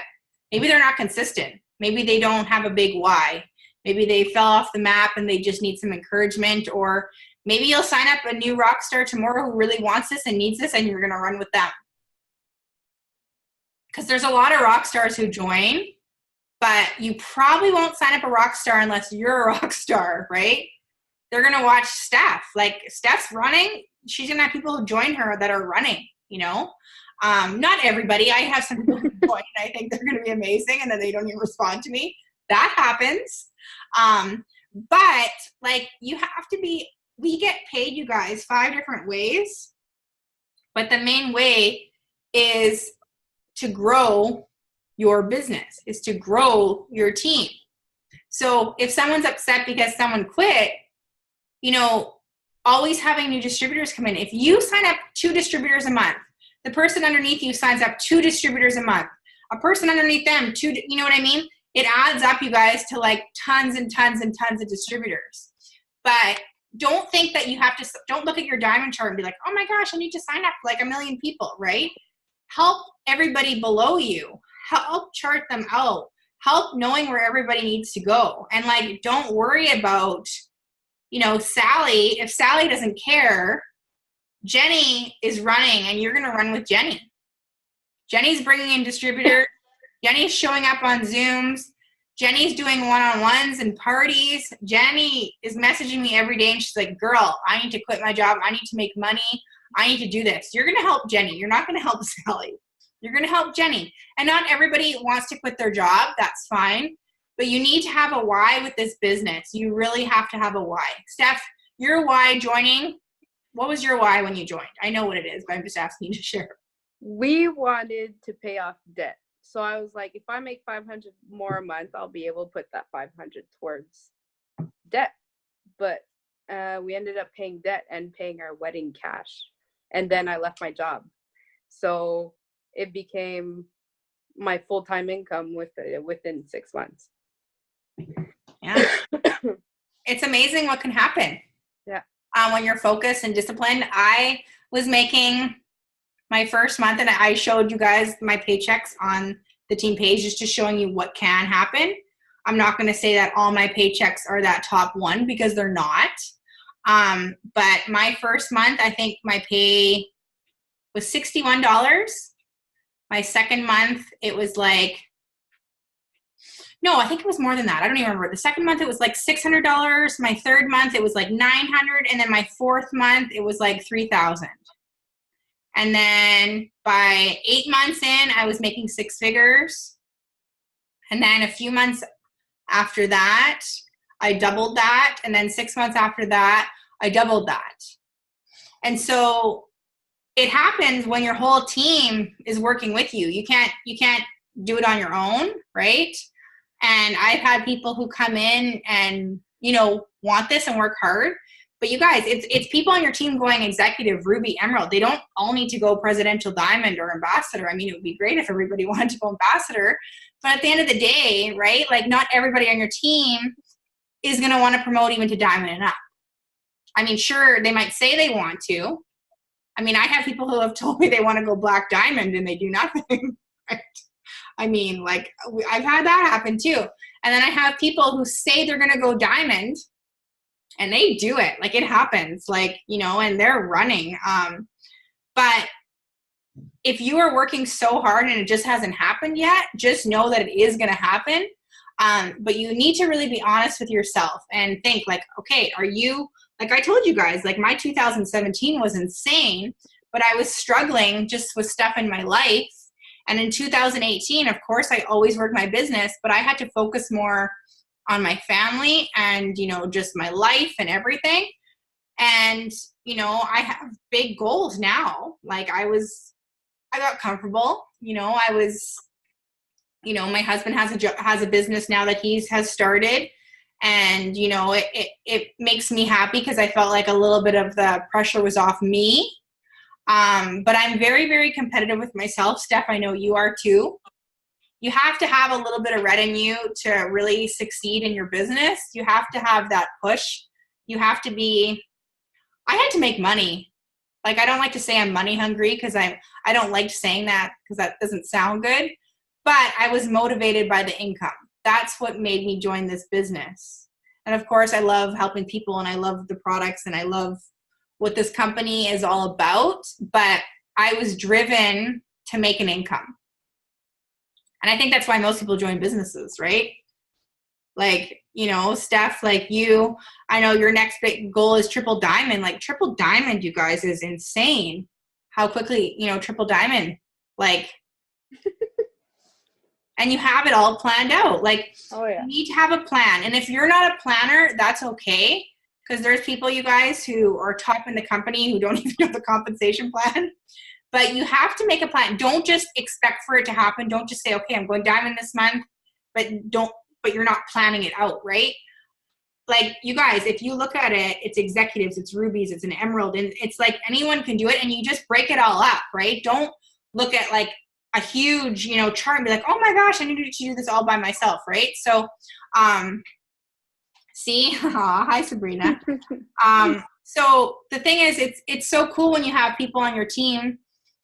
maybe they're not consistent. Maybe they don't have a big why. Maybe they fell off the map and they just need some encouragement. Or maybe you'll sign up a new rock star tomorrow who really wants this and needs this, and you're going to run with them. Because there's a lot of rock stars who join, but you probably won't sign up a rock star unless you're a rock star, right? They're going to watch Steph. Like, Steph's running. She's going to have people who join her that are running, you know? Not everybody. I have some people who join and I think they're going to be amazing, and then they don't even respond to me. That happens. But like, you have to be, we get paid, you guys, 5 different ways, but the main way is to grow your business, is to grow your team. So if someone's upset because someone quit, you know, always having new distributors come in. If you sign up 2 distributors a month, the person underneath you signs up 2 distributors a month, a person underneath them, 2, you know what I mean? It adds up, you guys, to like tons and tons and tons of distributors. But don't think that you have to, don't look at your diamond chart and be like, oh my gosh, I need to sign up like 1 million people, right? Help everybody below you. Help chart them out. Help knowing where everybody needs to go. And like, don't worry about, you know, Sally. If Sally doesn't care, Jenny is running and you're going to run with Jenny. Jenny's bringing in distributors. Jenny's showing up on Zooms. Jenny's doing one-on-ones and parties. Jenny is messaging me every day and she's like, girl, I need to quit my job. I need to make money. I need to do this. You're going to help Jenny. You're not going to help Sally. You're going to help Jenny. And not everybody wants to quit their job. That's fine. But you need to have a why with this business. You really have to have a why. Steph, your why joining, what was your why when you joined? I know what it is, but I'm just asking you to share. We wanted to pay off debt. So I was like, if I make 500 more a month, I'll be able to put that 500 towards debt. But we ended up paying debt and paying our wedding cash. And then I left my job. So it became my full-time income within 6 months. Yeah. It's amazing what can happen. Yeah. When you're focused and disciplined. I was making my first month, and I showed you guys my paychecks on the team page, just showing you what can happen. I'm not going to say that all my paychecks are that top one, because they're not. But my first month, I think my pay was $61. My second month, it was like, No, I think it was more than that. I don't even remember. The second month it was like $600. My third month it was like 900, and then my fourth month it was like 3,000. And then by 8 months in, I was making six figures. And then a few months after that, I doubled that. And then 6 months after that, I doubled that. And so it happens when your whole team is working with you. You can't do it on your own, right? And I've had people who come in and, you know, want this and work hard. But you guys, it's people on your team going executive, ruby, emerald. They don't all need to go presidential, diamond, or ambassador. I mean, it would be great if everybody wanted to go ambassador. But at the end of the day, right, like not everybody on your team is going to want to promote even to diamond and up. I mean, sure, they might say they want to. I mean, I have people who have told me they want to go black diamond and they do nothing. Right? I mean, like, I've had that happen too. And then I have people who say they're going to go diamond and they do it. Like, it happens, like, you know, and they're running. But if you are working so hard and it just hasn't happened yet, just know that it is going to happen. But you need to really be honest with yourself and think like, okay, are you, like I told you guys, like my 2017 was insane, but I was struggling just with stuff in my life. And in 2018, of course, I always worked my business, but I had to focus more on my family and, you know, just my life and everything. And, you know, I have big goals now. Like I got comfortable, you know, you know, my husband has a business now that has started. And, you know, it makes me happy because I felt like a little bit of the pressure was off me. But I'm very, very competitive with myself. Steph, I know you are too. You have to have a little bit of red in you to really succeed in your business. You have to have that push. You have to I had to make money. Like, I don't like to say I'm money hungry because I don't like saying that because that doesn't sound good. But I was motivated by the income. That's what made me join this business. And of course, I love helping people and I love the products and I love what this company is all about. But I was driven to make an income. And I think that's why most people join businesses, right? Like, you know, Steph, like you, I know your next big goal is triple diamond. Like triple diamond, you guys, is insane. How quickly, you know, triple diamond, like, and you have it all planned out. Like, oh, yeah. You need to have a plan. And if you're not a planner, that's okay. Because there's people, you guys, who are top in the company who don't even know the compensation plan. But you have to make a plan. Don't just expect for it to happen. Don't just say, okay, I'm going diamond this month, but you're not planning it out, right? Like, you guys, if you look at it, it's executives, it's rubies, it's an emerald, and it's like anyone can do it, and you just break it all up, right? Don't look at like a huge, you know, chart and be like, oh my gosh, I need to do this all by myself, right? So, see, hi Sabrina. So the thing is, it's so cool when you have people on your team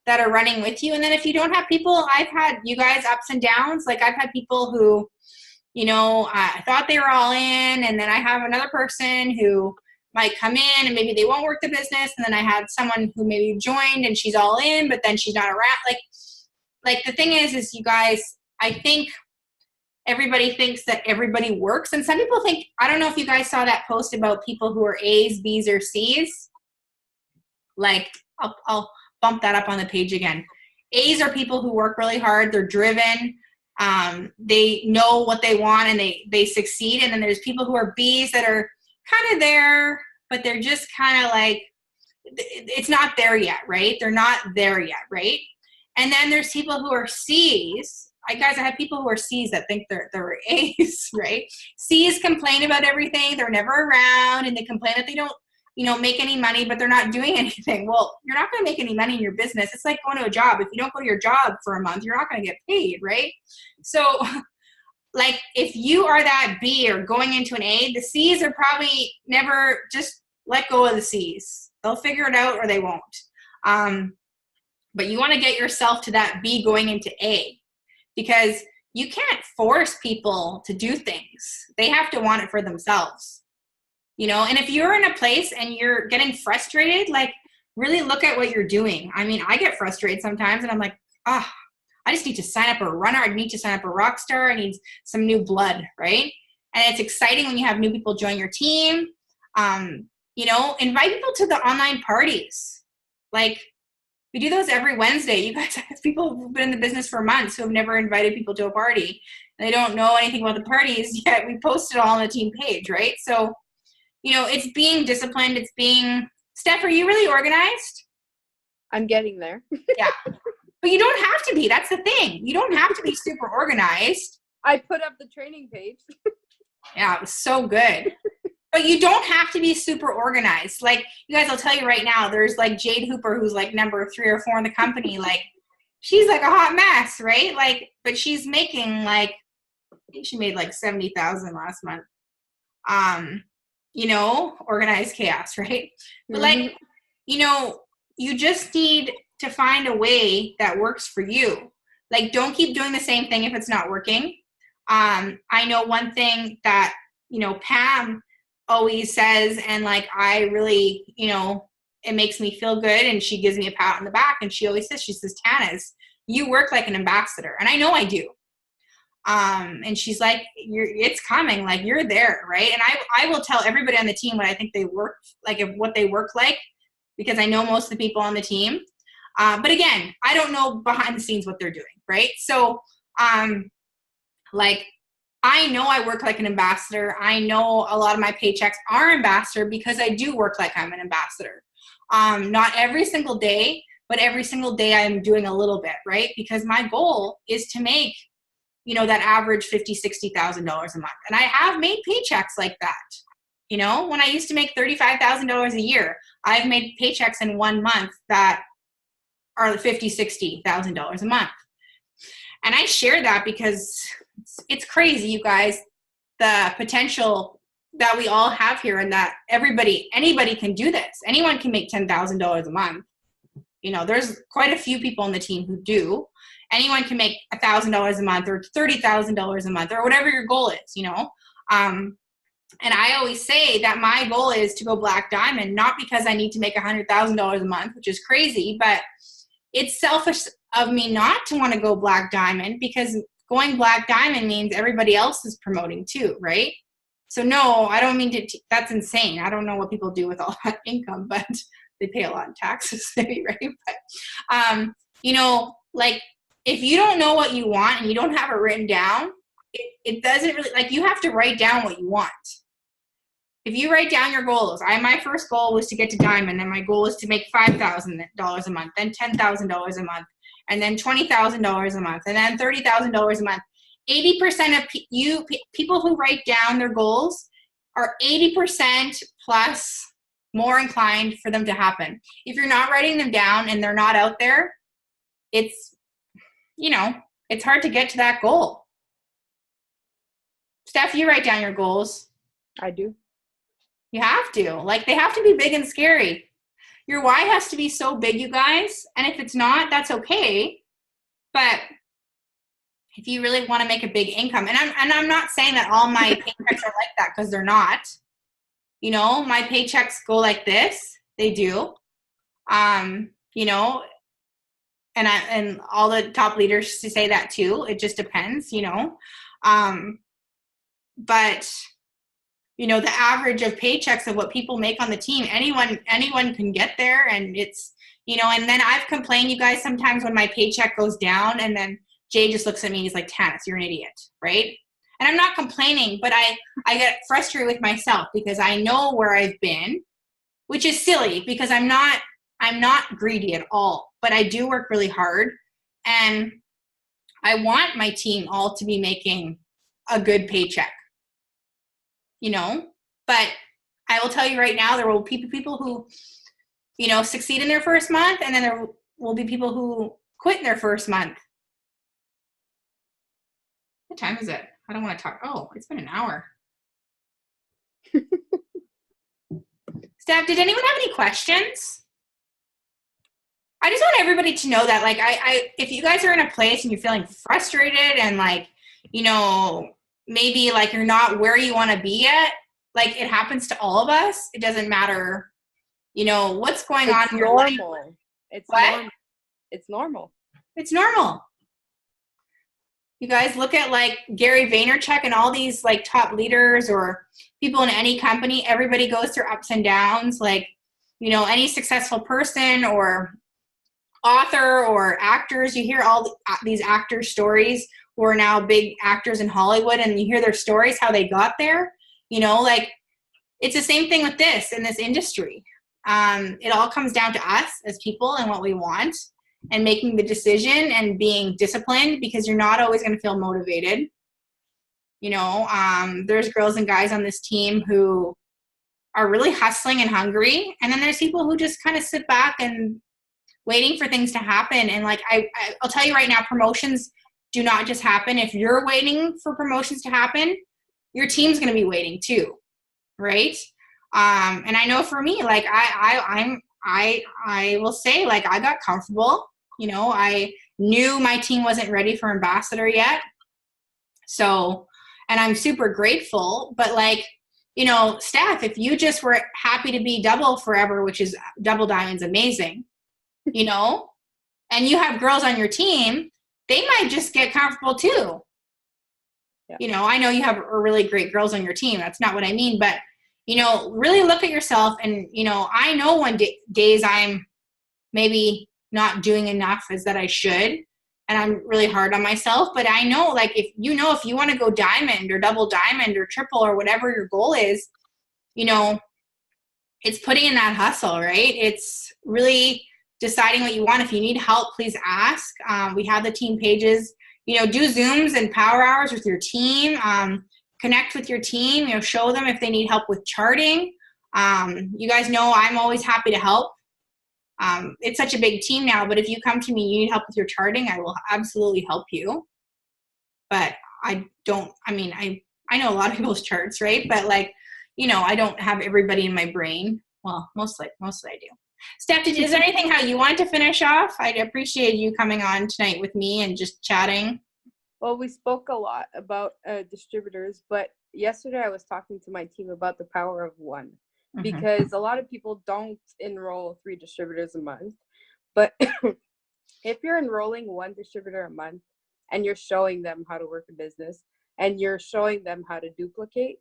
that are running with you. And then if you don't have people, I've had, you guys, ups and downs. Like I've had people who, you know, I thought they were all in, and then I have another person who might come in and maybe they won't work the business. And then I had someone who maybe joined and she's all in, but then she's not around. Like the thing is you guys, I think everybody thinks that everybody works. And some people think, I don't know if you guys saw that post about people who are A's, B's, or C's. Like, I'll bump that up on the page again. A's are people who work really hard. They're driven. They know what they want and they succeed. And then there's people who are B's that are kind of there, but they're just kind of like, it's not there yet, right? They're not there yet, right? And then there's people who are C's. I have people who are C's that think they're A's, right? C's complain about everything. They're never around, and they complain that they don't, you know, make any money, but they're not doing anything. Well, you're not going to make any money in your business. It's like going to a job. If you don't go to your job for a month, you're not going to get paid, right? So, like, if you are that B or going into an A, the C's are probably never, just let go of the C's. They'll figure it out or they won't. But you want to get yourself to that B going into A, because you can't force people to do things. They have to want it for themselves. You know, and if you're in a place and you're getting frustrated, like really look at what you're doing. I mean, I get frustrated sometimes and I'm like, I I just need to sign up a runner. I need to sign up a rock star. I need some new blood, right? And it's exciting when you have new people join your team. You know, invite people to the online parties. Like, we do those every Wednesday. You guys have people who've been in the business for months who have never invited people to a party. And they don't know anything about the parties, yet we post it all on the team page, right? So, you know, it's being disciplined. It's being, Steph, are you really organized? I'm getting there. Yeah. But you don't have to be. That's the thing. You don't have to be super organized. I put up the training page. Yeah, it was so good. But you don't have to be super organized. Like, you guys, I'll tell you right now, there's like Jade Hooper, who's like number 3 or 4 in the company. Like, she's like a hot mess, right? Like, but she's making like, I think she made like 70,000 last month. You know, organized chaos, right? But like, you know, you just need to find a way that works for you. Like, don't keep doing the same thing if it's not working. I know one thing that, you know, Pam always says, and like, I really, you know, it makes me feel good, and she gives me a pat on the back, and she always says, Tanis, you work like an ambassador. And I know I do. And she's like, it's coming, like, you're there, right? And I will tell everybody on the team what I think they work, like, what they work like, because I know most of the people on the team. But again, I don't know behind the scenes what they're doing, right? So, like, I know I work like an ambassador. I know a lot of my paychecks are ambassador because I do work like I'm an ambassador. Not every single day, but every single day I'm doing a little bit, right? Because my goal is to make, you know, that average $50,000, $60,000 a month. And I have made paychecks like that. You know, when I used to make $35,000 a year, I've made paychecks in 1 month that are $50,000, $60,000 a month. And I share that because it's crazy, you guys, the potential that we all have here, and that anybody can do this. Anyone can make $10,000 a month. You know, there's quite a few people on the team who do. Anyone can make $1,000 a month or $30,000 a month or whatever your goal is, you know. And I always say that my goal is to go Black Diamond, not because I need to make $100,000 a month, which is crazy, but it's selfish of me not to want to go Black Diamond, because going Black Diamond means everybody else is promoting too, right? So no, I don't mean to, that's insane. I don't know what people do with all that income, but they pay a lot in taxes, maybe, right? But, you know, like, if you don't know what you want and you don't have it written down, it doesn't really, like, you have to write down what you want. If you write down your goals, my first goal was to get to Diamond, and my goal is to make $5,000 a month, then $10,000 a month, and then $20,000 a month, and then $30,000 a month. 80% of people who write down their goals are 80% plus more inclined for them to happen. If you're not writing them down and they're not out there, it's, you know, it's hard to get to that goal. Steph, you write down your goals. I do. You have to. Like, they have to be big and scary. Your why has to be so big, you guys. And if it's not, that's okay. But if you really want to make a big income, and I'm not saying that all my paychecks are like that, because they're not. You know, my paychecks go like this. They do. You know, and all the top leaders to say that too. It just depends, you know. But you know, the average of paychecks of what people make on the team, anyone can get there. And it's, you know, and then I've complained, you guys, sometimes when my paycheck goes down, and then Jay just looks at me and he's like, Tanis, you're an idiot, right? And I'm not complaining, but I get frustrated with myself because I know where I've been, which is silly because I'm not greedy at all, but I do work really hard, and I want my team all to be making a good paycheck. You know, but I will tell you right now, there will be people who, you know, succeed in their first month, and then there will be people who quit in their first month. What time is it? I don't want to talk. Oh, it's been an hour. Steph, did anyone have any questions? I just want everybody to know that, like, if you guys are in a place and you're feeling frustrated and, like, you know, maybe like you're not where you want to be yet, like, it happens to all of us. It doesn't matter, you know, what's going on in your life. It's what? normal. It's normal. It's normal. You guys look at like Gary Vaynerchuk and all these like top leaders or people in any company. Everybody goes through ups and downs. Like, you know, any successful person or author or actors, you hear all these actor stories who are now big actors in Hollywood, and you hear their stories, how they got there. You know, like it's the same thing with this in this industry. It all comes down to us as people and what we want and making the decision and being disciplined, because you're not always going to feel motivated. You know, there's girls and guys on this team who are really hustling and hungry. And then there's people who just kind of sit back and waiting for things to happen. And like, I'll tell you right now, promotions do not just happen. If you're waiting for promotions to happen, your team's going to be waiting too. Right. And I know for me, like I will say, like, I got comfortable, you know, I knew my team wasn't ready for ambassador yet. So, and I'm super grateful, but like, you know, Steph, if you just were happy to be double forever, which is double diamonds, amazing, you know, and you have girls on your team, they might just get comfortable too. Yeah. You know, I know you have really great girls on your team. That's not what I mean, but you know, really look at yourself. And, you know, I know when days I'm maybe not doing enough as that I should, and I'm really hard on myself, but I know, like, if you want to go diamond or double diamond or triple or whatever your goal is, you know, it's putting in that hustle, right? It's really deciding what you want. If you need help, please ask. We have the team pages, you know, do Zooms and power hours with your team. Connect with your team, you know, show them if they need help with charting. You guys know I'm always happy to help. It's such a big team now, but if you come to me, you need help with your charting, I will absolutely help you. But I know a lot of people's charts, right? But like, you know, I don't have everybody in my brain. Well, mostly I do. Steph, is there anything how you wanted to finish off? I'd appreciate you coming on tonight with me and just chatting. Well, we spoke a lot about distributors, but yesterday I was talking to my team about the power of one, because a lot of people don't enroll 3 distributors a month. But if you're enrolling 1 distributor a month and you're showing them how to work a business and you're showing them how to duplicate,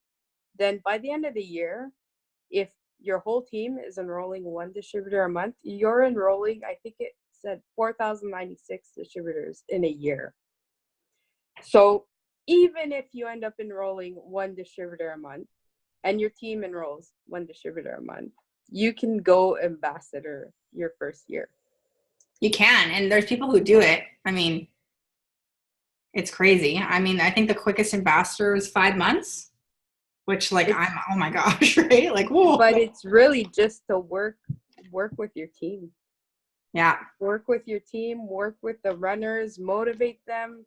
then by the end of the year, if your whole team is enrolling 1 distributor a month, you're enrolling, I think it said 4,096 distributors in a year. So even if you end up enrolling 1 distributor a month and your team enrolls 1 distributor a month, you can go ambassador your first year. You can, and there's people who do it. I mean, it's crazy. I mean, I think the quickest ambassador is 5 months, which like oh my gosh, right? Like, whoa. But it's really just to work with your team. Yeah. Work with your team, work with the runners, motivate them.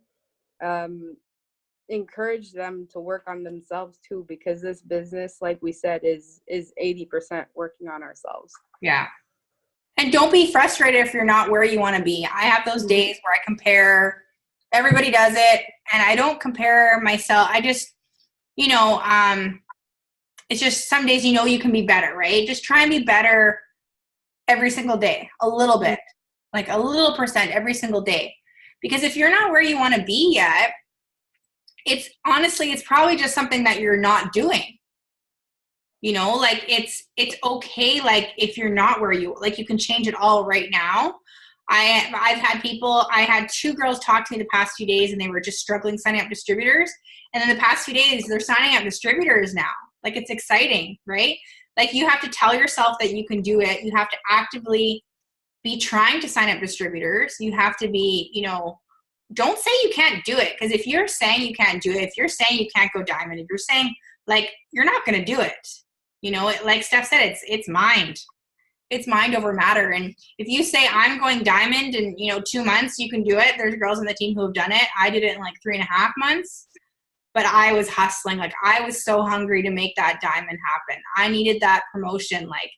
Encourage them to work on themselves too, because this business, like we said, is 80% working on ourselves. Yeah. And don't be frustrated if you're not where you want to be. I have those days where I compare. Everybody does it, and I don't compare myself. I just, you know, it's just some days, you know, you can be better, right? Just try and be better every single day, a little bit, like a little percent every single day. Because if you're not where you want to be yet, it's probably just something that you're not doing. You know, like it's okay. Like if you're not where you can change it all right now. I've had people, I had 2 girls talk to me the past few days, and they were just struggling signing up distributors. And in the past few days, they're signing up distributors now. Like, it's exciting, right? Like, you have to tell yourself that you can do it. You have to actively be trying to sign up distributors. You have to be, you know, don't say you can't do it. Because if you're saying you can't do it, if you're saying you can't go diamond, if you're saying, like, you're not going to do it, you know, like Steph said, it's mind. It's mind over matter. And if you say I'm going diamond in, you know, 2 months, you can do it. There's girls on the team who have done it. I did it in like 3.5 months, but I was hustling. Like, I was so hungry to make that diamond happen. I needed that promotion. Like,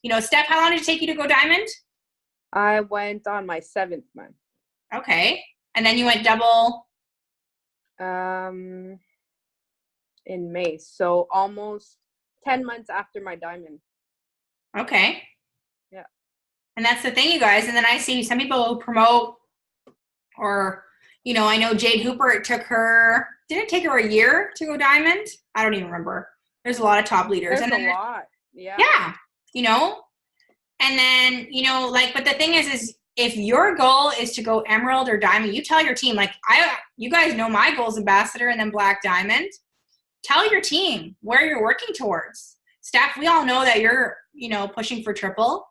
you know, Steph, how long did it take you to go diamond? I went on my 7th month. Okay. And then you went double? In May. So almost 10 months after my diamond. Okay. Yeah. And that's the thing, you guys. And then I see some people who promote, or, You know, I know Jade Hooper, did it take her a year to go diamond? I don't even remember. There's a lot of top leaders. There's And then a lot. Yeah. yeah, you know, and then, you know, like, but the thing is if your goal is to go emerald or diamond, you tell your team, like you guys know my goal is ambassador and then black diamond. Tell your team where you're working towards. Staff, we all know that you're, you know, pushing for triple.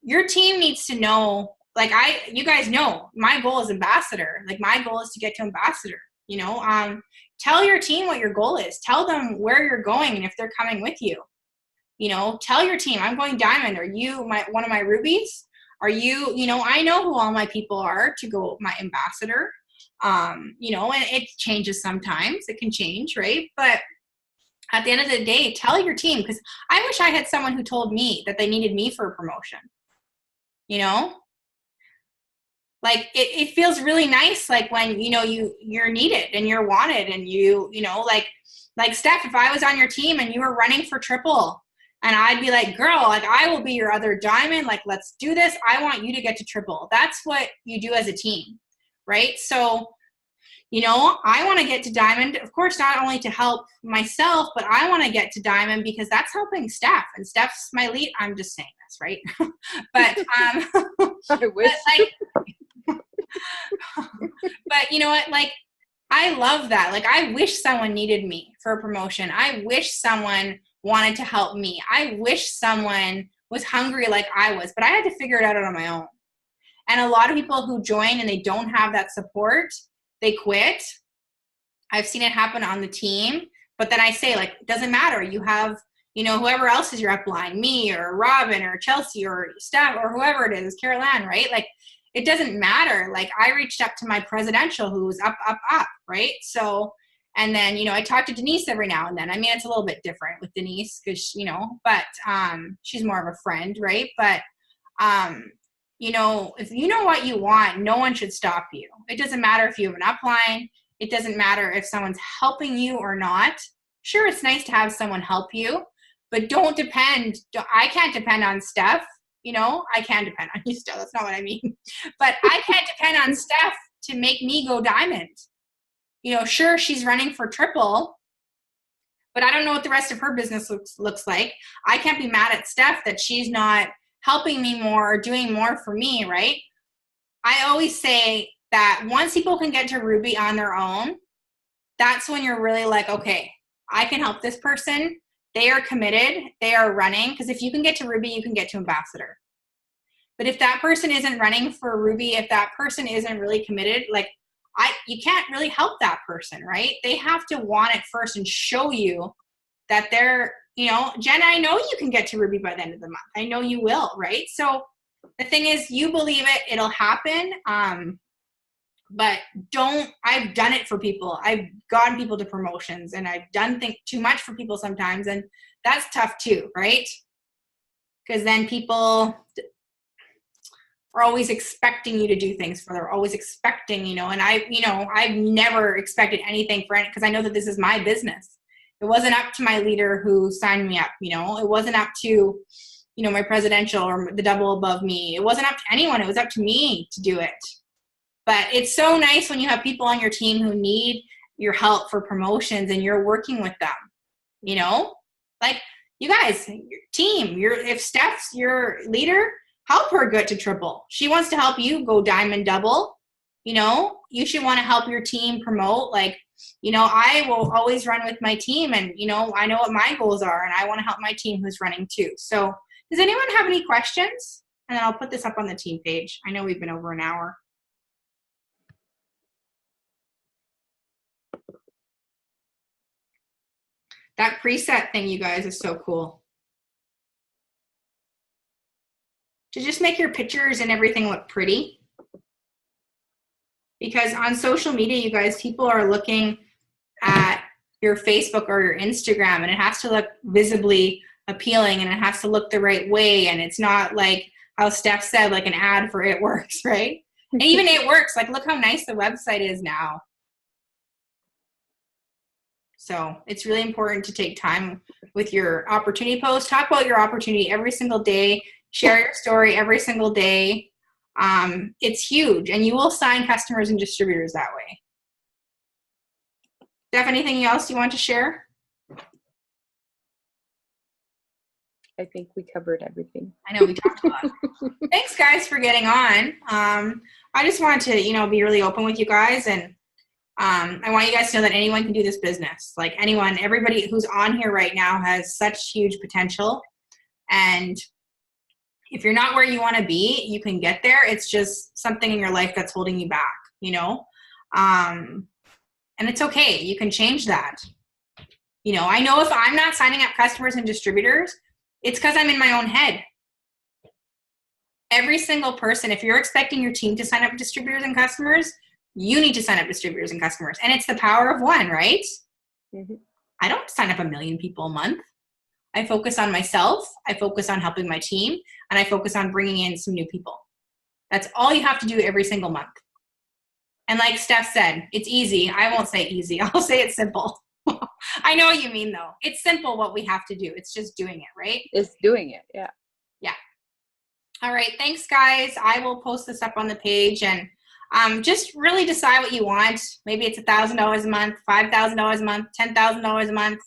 Your team needs to know, like you guys know my goal is ambassador. Like my goal is to get to ambassador, you know. Tell your team what your goal is. Tell them where you're going and if they're coming with you. You know, tell your team, I'm going diamond. Are you one of my rubies? Are you, you know, I know who all my people are to go my ambassador. You know, and it changes sometimes. It can change, right? But at the end of the day, tell your team, because I wish I had someone who told me that they needed me for a promotion. You know? Like it feels really nice, like when, you know, you're needed and you're wanted and you know, like Steph, if I was on your team and you were running for triple and I'd be like, girl, like I will be your other diamond, like let's do this. I want you to get to triple. That's what you do as a team, right? So, you know, I want to get to diamond, of course, not only to help myself, but I want to get to diamond because that's helping Steph, and Steph's my lead. I'm just saying this, right? But I wish. But you know what, like I love that. Like I wish someone needed me for a promotion. I wish someone wanted to help me. I wish someone was hungry like I was, but I had to figure it out on my own. And a lot of people who join and they don't have that support, they quit. I've seen it happen on the team, but then I say, like, it doesn't matter. You have, you know, whoever else is your upline, me or Robin or Chelsea or Steph or whoever it is, Carol Ann, right? Like, it doesn't matter. Like, I reached up to my presidential who was up, right? So, and then, you know, I talk to Denise every now and then. I mean, it's a little bit different with Denise because, you know, but she's more of a friend, right? But, you know, if you know what you want, no one should stop you. It doesn't matter if you have an upline. It doesn't matter if someone's helping you or not. Sure, it's nice to have someone help you, but don't depend. I can't depend on Steph. You know, I can depend on you still. That's not what I mean. But I can't depend on Steph to make me go diamond. You know, sure, she's running for triple, but I don't know what the rest of her business looks like. I can't be mad at Steph that she's not helping me more or doing more for me, right? I always say that once people can get to Ruby on their own, that's when you're really like, okay, I can help this person. They are committed. They are running. Because if you can get to Ruby, you can get to ambassador. But if that person isn't running for Ruby, if that person isn't really committed, like you can't really help that person, right? They have to want it first and show you that they're, you know, Jenna, I know you can get to Ruby by the end of the month. I know you will, right? So the thing is, you believe it, it'll happen. But I've done it for people. I've gotten people to promotions and I've done too much for people sometimes. And that's tough too, right? Because then people are always expecting you to do things for them. They're always expecting, you know, and I've never expected anything for it because I know that this is my business. It wasn't up to my leader who signed me up, you know, it wasn't up to, you know, my presidential or the double above me. It wasn't up to anyone. It was up to me to do it. But it's so nice when you have people on your team who need your help for promotions and you're working with them, you know, like you guys, your team, if Steph's your leader, help her get to triple. She wants to help you go diamond double, you know, you should want to help your team promote. Like, you know, I will always run with my team and, you know, I know what my goals are and I want to help my team who's running too. So does anyone have any questions? And then I'll put this up on the team page. I know we've been over an hour. That preset thing, you guys, is so cool. To just make your pictures and everything look pretty. Because on social media, you guys, people are looking at your Facebook or your Instagram, and it has to look visibly appealing, and it has to look the right way, and it's not like how Steph said, like an ad for It Works, right? And even It Works, like look how nice the website is now. So it's really important to take time with your opportunity post. Talk about your opportunity every single day. Share your story every single day. It's huge, and you will sign customers and distributors that way. Steph, anything else you want to share? I think we covered everything. I know we talked a lot. Thanks, guys, for getting on. I just wanted to, be really open with you guys, and I want you guys to know that anyone can do this business. Like anyone, everybody who's on here right now has such huge potential, and if you're not where you want to be, you can get there. It's just something in your life that's holding you back, and it's okay. You can change that. I know if I'm not signing up customers and distributors, it's because I'm in my own head. Every single person, if you're expecting your team to sign up distributors and customers, you need to sign up distributors and customers. And it's the power of one, right? Mm-hmm. I don't sign up 1 million people a month. I focus on myself. I focus on helping my team. And I focus on bringing in some new people. That's all you have to do every single month. And like Steph said, it's easy. I won't say easy. I'll say it's simple. I know what you mean, though. It's simple what we have to do. It's just doing it, right? It's doing it, yeah. Yeah. All right. Thanks, guys. I will post this up on the page, and just really decide what you want. Maybe it's $1,000 a month, $5,000 a month, $10,000 a month,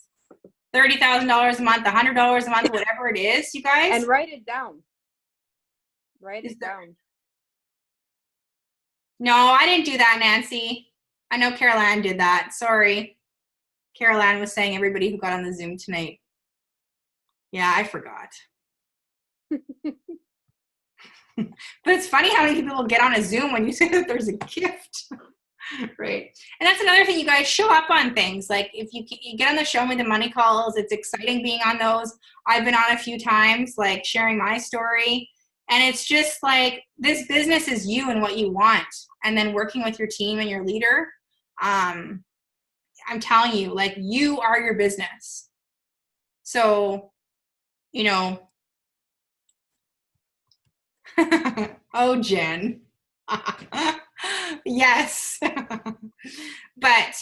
$30,000 a month, $100 a month, whatever it is, you guys. And write it down. Write it down. No, I didn't do that, Nancy. I know Carol Ann did that. Sorry. Carol Ann was saying everybody who got on the Zoom tonight. Yeah, I forgot. But it's funny how many people will get on a Zoom when you say that there's a gift. Right. And that's another thing, you guys, show up on things. Like if you get on the Show Me the Money calls, it's exciting being on those. I've been on a few times, like sharing my story. And it's just like, this business is you and what you want. And then working with your team and your leader. I'm telling you, like, you are your business. So, oh, Jen. Yes. But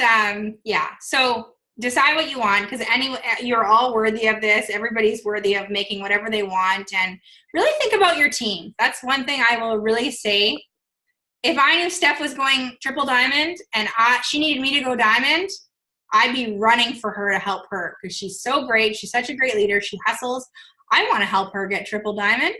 yeah, so decide what you want, because you're all worthy of this. Everybody's worthy of making whatever they want, and really think about your team. That's one thing I will really say. If I knew Steph was going triple diamond and she needed me to go diamond, I'd be running for her to help her, because she's so great. She's such a great leader. She hustles. I want to help her get triple diamond,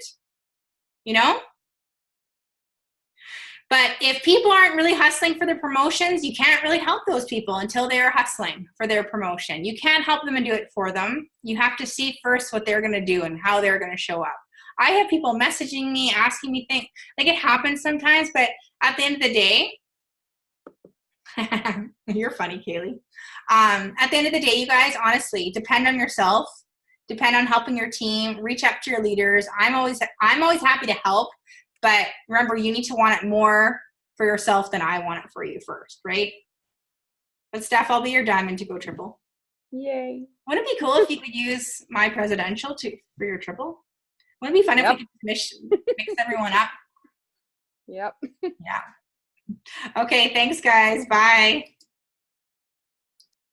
But if people aren't really hustling for their promotions, you can't really help those people until they're hustling for their promotion. You can't help them and do it for them. You have to see first what they're going to do and how they're going to show up. I have people messaging me, asking me things. Like, it happens sometimes, but at the end of the day, you're funny, Kaylee. At the end of the day, you guys, honestly, depend on yourself. Depend on helping your team. Reach out to your leaders. I'm always happy to help. But remember, you need to want it more for yourself than I want it for you first, right? But Steph, I'll be your diamond to go triple. Yay. Wouldn't it be cool if you could use my presidential for your triple? Wouldn't it be fun if we could mix everyone up? Yep. Yeah. Okay, thanks, guys. Bye.